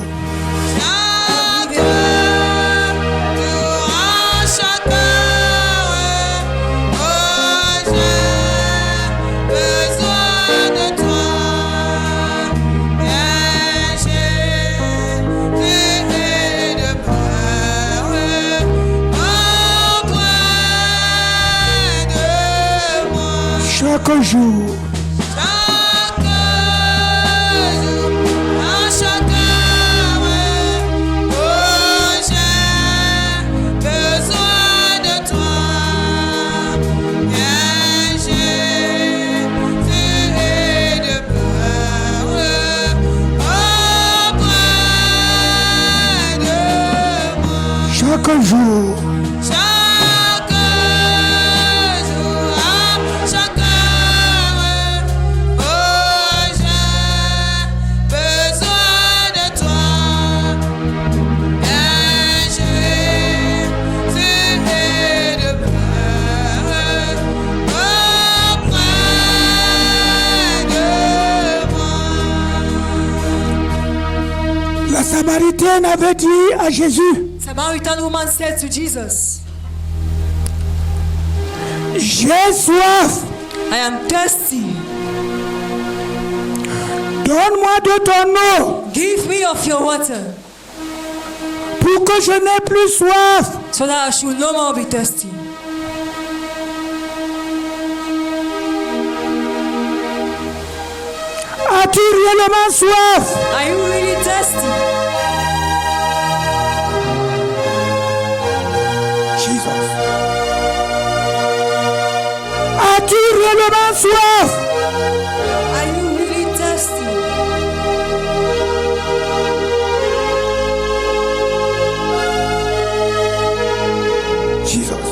[SPEAKER 1] Chaque jour. Chaque jour. La Samaritaine avait dit à Jésus.
[SPEAKER 2] Samaritan woman said to Jesus,
[SPEAKER 1] j'ai soif.
[SPEAKER 2] I am thirsty.
[SPEAKER 1] Donne-moi de ton eau.
[SPEAKER 2] Give me of your water.
[SPEAKER 1] Pour que je n'ai plus soif.
[SPEAKER 2] So that I should no more be thirsty.
[SPEAKER 1] As-tu réellement soif?
[SPEAKER 2] Are you really thirsty?
[SPEAKER 1] Jesus. As-tu réellement soif?
[SPEAKER 2] Are you really thirsty?
[SPEAKER 1] Jesus.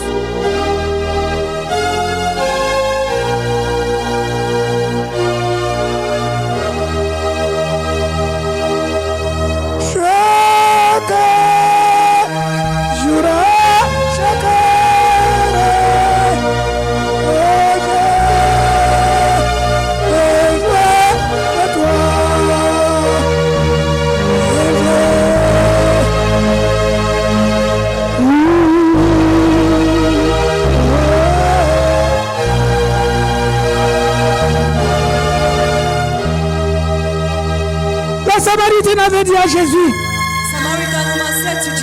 [SPEAKER 1] Samaritaine avait dit à Jésus,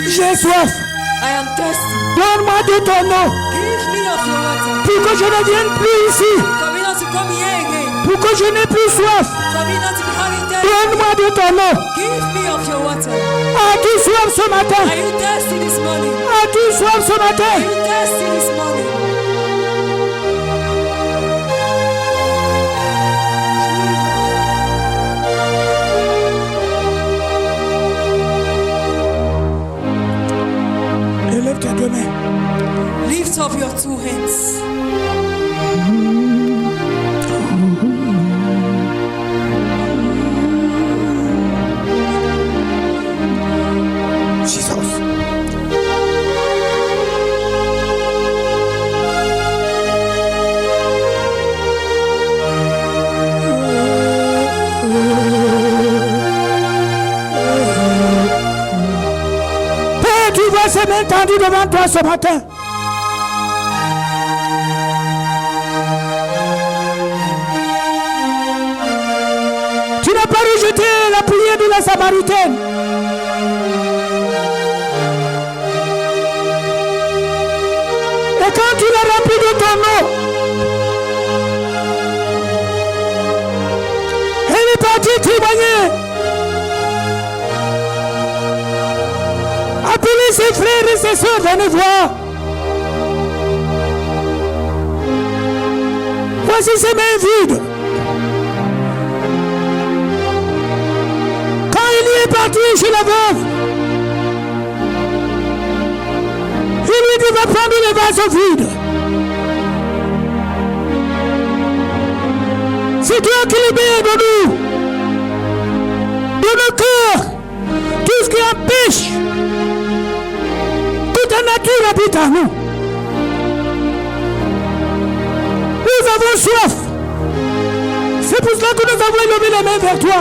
[SPEAKER 1] j'ai soif.
[SPEAKER 2] I am thirsty.
[SPEAKER 1] Donne-moi de ton eau.
[SPEAKER 2] Give me of your water.
[SPEAKER 1] Pour que je ne vienne plus ici.
[SPEAKER 2] For me not to come here again.
[SPEAKER 1] Pour que je n'ai plus soif.
[SPEAKER 2] For me not to be having thirst.
[SPEAKER 1] Donne-moi de ton eau.
[SPEAKER 2] Give me of your water.
[SPEAKER 1] As-tu soif ce matin?
[SPEAKER 2] Are you thirsty this morning?
[SPEAKER 1] As-tu soif ce matin?
[SPEAKER 2] Are you thirsty this morning?
[SPEAKER 1] Élève tes deux mains.
[SPEAKER 2] Lift up your two hands.
[SPEAKER 1] Jesus. Père, tu vois ces mains tendues devant toi ce matin. Tu n'as pas rejeté la prière de la Samaritaine. Et quand tu l'as rempli de ton eau, elle est partie témoigner. Appeler ses frères et ses soeurs, venez voir. Voici ses mains vides. Quand il est parti chez la veuve, il lui dit, va prendre les vases vides. C'est toi qui libères de nous, de nos cœurs, tout ce qui empêche que ta nature habite en nous. Nous avons soif. C'est pour cela que nous avons élevé les mains vers toi.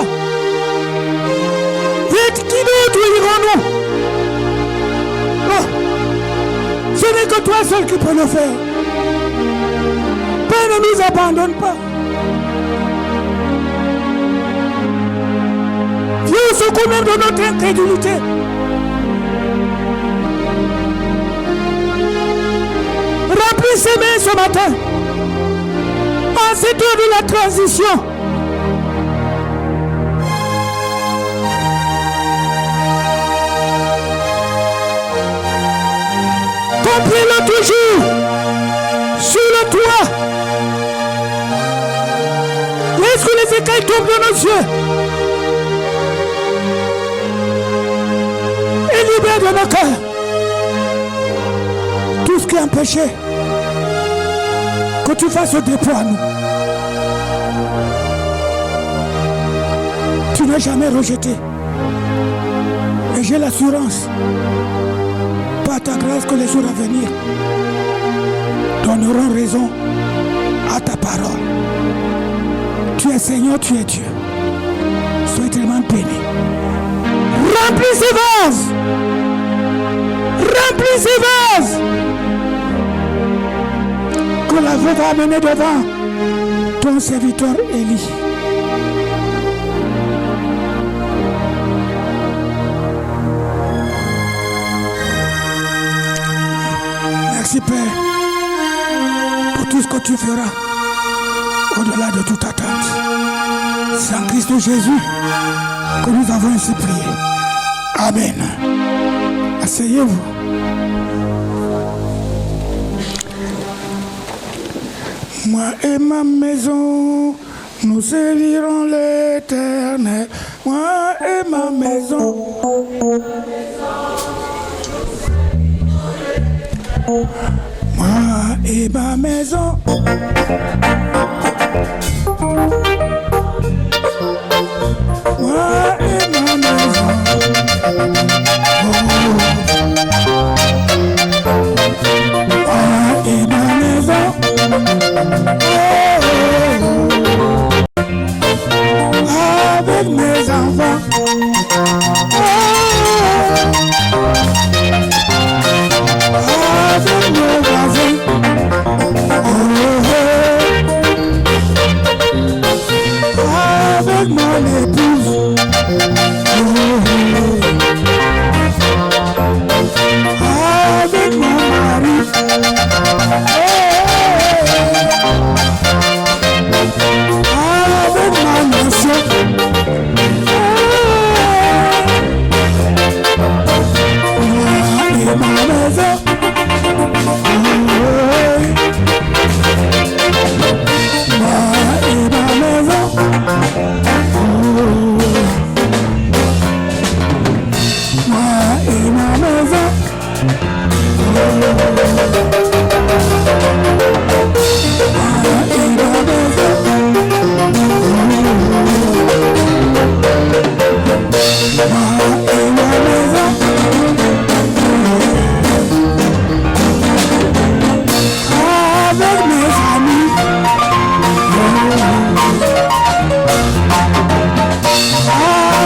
[SPEAKER 1] Qui d'autre irons-nous? Oh, ce n'est que toi seul qui peux le faire. Père, ne nous abandonne pas. Viens au secours même de notre incrédulité. Remplis ses mains ce matin. En cette heure de la transition. Compris-le toujours sur le toit. Laisse que les écailles tombent de nos yeux. Et libère de nos cœurs tout ce qui est empêché. Que tu fasses ce dépôt à nous. Tu n'as jamais rejeté. Et j'ai l'assurance, par ta grâce, que les jours à venir donneront raison à ta parole. Tu es Seigneur, tu es Dieu. Sois tellement béni. Remplis ces vases. Remplis ces vases. Que la veuve va amener devant ton serviteur Élie. tu feras au-delà de toute attente. C'est en Christ Jésus que nous avons ainsi prié. Amen. Asseyez-vous. Moi et ma maison, nous servirons l'Éternel. Moi et ma maison. Moi et ma maison. Moi et ma maison. Moi et ma maison. Avec mes enfants. Avec mes voisins. Avec mon épouse. Avec mon mari. Avec ma nation. Et ma maison. Moi et ma maison. Moi et ma maison. Avec mes amis.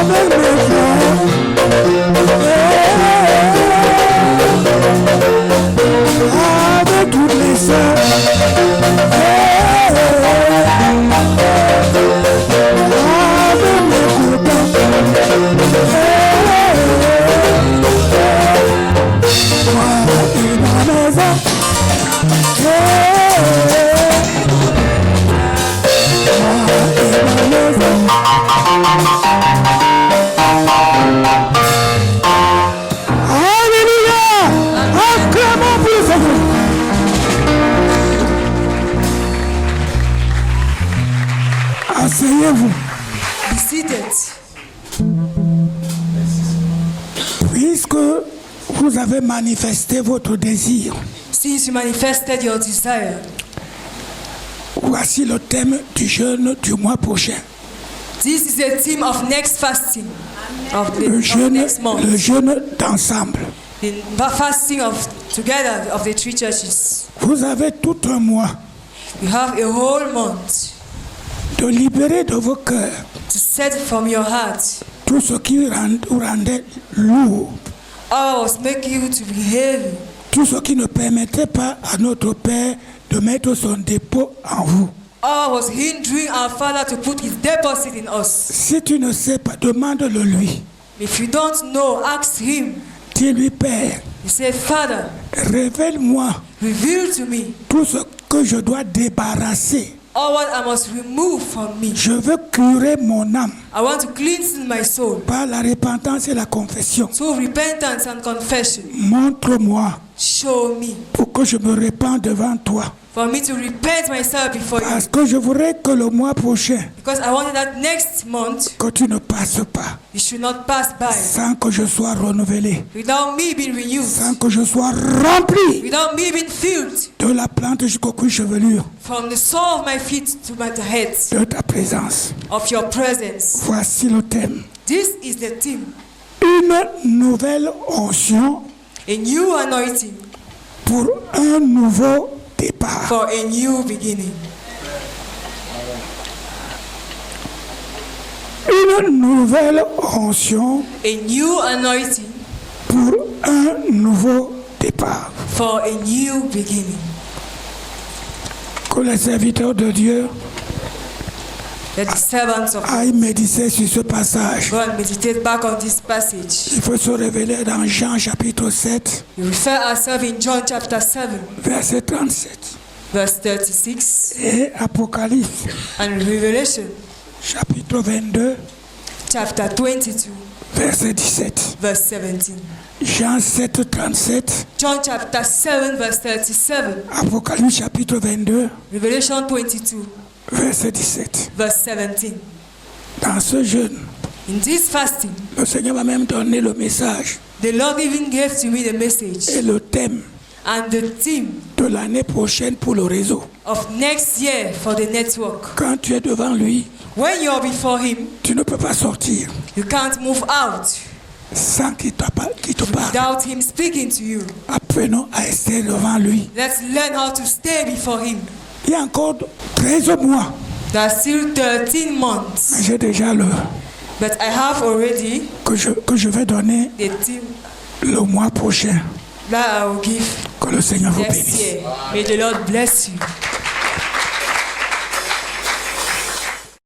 [SPEAKER 1] Avec mes frères. Avec toutes les sœurs. Avec mes copains. Moi et ma maison. Moi et ma maison. Alléluia! Acclamons pour le Seigneur. Asseyez-vous.
[SPEAKER 2] Be seated.
[SPEAKER 1] Puisque vous avez manifesté votre désir,
[SPEAKER 2] Since you manifested your desire,
[SPEAKER 1] voici le thème du jeûne du mois prochain.
[SPEAKER 2] this is the theme of next fasting of
[SPEAKER 1] Le
[SPEAKER 2] of
[SPEAKER 1] jeûne,
[SPEAKER 2] next month.
[SPEAKER 1] le jeûne d'ensemble.
[SPEAKER 2] The fasting of together of the three churches.
[SPEAKER 1] Vous avez tout un mois
[SPEAKER 2] You have a whole month
[SPEAKER 1] de libérer de vos cœurs
[SPEAKER 2] to set from your heart
[SPEAKER 1] tout ce qui vous rendait lourd,
[SPEAKER 2] all was making you to be heavy,
[SPEAKER 1] tout ce qui ne permettait pas à notre Père de mettre son dépôt en vous.
[SPEAKER 2] all was hindering our Father to put his deposit in us.
[SPEAKER 1] Si tu ne sais pas, demande-le lui.
[SPEAKER 2] If you don't know, ask him.
[SPEAKER 1] Dis-lui, Père,
[SPEAKER 2] You say, Father,
[SPEAKER 1] révèle-moi
[SPEAKER 2] reveal to me
[SPEAKER 1] tout ce que je dois débarrasser.
[SPEAKER 2] all what I must remove from me.
[SPEAKER 1] Je veux curer mon âme
[SPEAKER 2] I want to cleanse my soul
[SPEAKER 1] par la repentance et la confession.
[SPEAKER 2] through repentance and confession.
[SPEAKER 1] Montre-moi
[SPEAKER 2] Show me,
[SPEAKER 1] pour que je me répande devant toi.
[SPEAKER 2] for me to repent myself before you.
[SPEAKER 1] Parce que je voudrais que le mois prochain,
[SPEAKER 2] Because I wanted that next month,
[SPEAKER 1] que tu ne passes pas
[SPEAKER 2] you should not pass by
[SPEAKER 1] sans que je sois renouvelé,
[SPEAKER 2] without me being renewed,
[SPEAKER 1] sans que je sois rempli
[SPEAKER 2] without me being filled
[SPEAKER 1] de la plante jusqu'au cuir chevelure
[SPEAKER 2] from the sole of my feet to my head
[SPEAKER 1] de ta présence.
[SPEAKER 2] of your presence.
[SPEAKER 1] Voici le thème.
[SPEAKER 2] This is the theme.
[SPEAKER 1] Une nouvelle onction
[SPEAKER 2] A new anointing
[SPEAKER 1] pour un nouveau départ.
[SPEAKER 2] for a new beginning.
[SPEAKER 1] Une nouvelle onction
[SPEAKER 2] A new anointing
[SPEAKER 1] pour un nouveau départ.
[SPEAKER 2] for a new beginning.
[SPEAKER 1] Que les serviteurs de Dieu
[SPEAKER 2] That the servants of
[SPEAKER 1] aillent méditer sur ce passage.
[SPEAKER 2] go and meditate back on this passage.
[SPEAKER 1] Il faut se révéler dans Jean chapitre 7,
[SPEAKER 2] We refer ourselves in John chapter 7,
[SPEAKER 1] verset 37.
[SPEAKER 2] verse 36.
[SPEAKER 1] Et Apocalypse,
[SPEAKER 2] And Revelation,
[SPEAKER 1] chapitre 22,
[SPEAKER 2] chapter 22,
[SPEAKER 1] verset 17.
[SPEAKER 2] verse 17.
[SPEAKER 1] Jean 7, 37.
[SPEAKER 2] John chapter 7, verse 37.
[SPEAKER 1] Apocalypse, chapitre 22,
[SPEAKER 2] Revelation 22,
[SPEAKER 1] verset 17.
[SPEAKER 2] verse 17.
[SPEAKER 1] Dans ce jeûne,
[SPEAKER 2] In this fasting,
[SPEAKER 1] le Seigneur m'a même donné le message
[SPEAKER 2] the Lord even gave to me the message
[SPEAKER 1] et le thème
[SPEAKER 2] and the theme
[SPEAKER 1] de l'année prochaine pour le réseau.
[SPEAKER 2] of next year for the network.
[SPEAKER 1] Quand tu es devant lui,
[SPEAKER 2] When you're before Him,
[SPEAKER 1] tu ne peux pas sortir
[SPEAKER 2] you can't move out
[SPEAKER 1] sans qu'il te parle.
[SPEAKER 2] without Him speaking to you.
[SPEAKER 1] Apprenons à rester devant lui.
[SPEAKER 2] Let's learn how to stay before Him.
[SPEAKER 1] Il y a encore 13 mois.
[SPEAKER 2] There's still 13 months,
[SPEAKER 1] J'ai déjà
[SPEAKER 2] but I have already
[SPEAKER 1] que je vais donner
[SPEAKER 2] the theme
[SPEAKER 1] le mois prochain.
[SPEAKER 2] that I will give
[SPEAKER 1] Que le Seigneur vous
[SPEAKER 2] next
[SPEAKER 1] bénisse.
[SPEAKER 2] year. May the Lord bless you.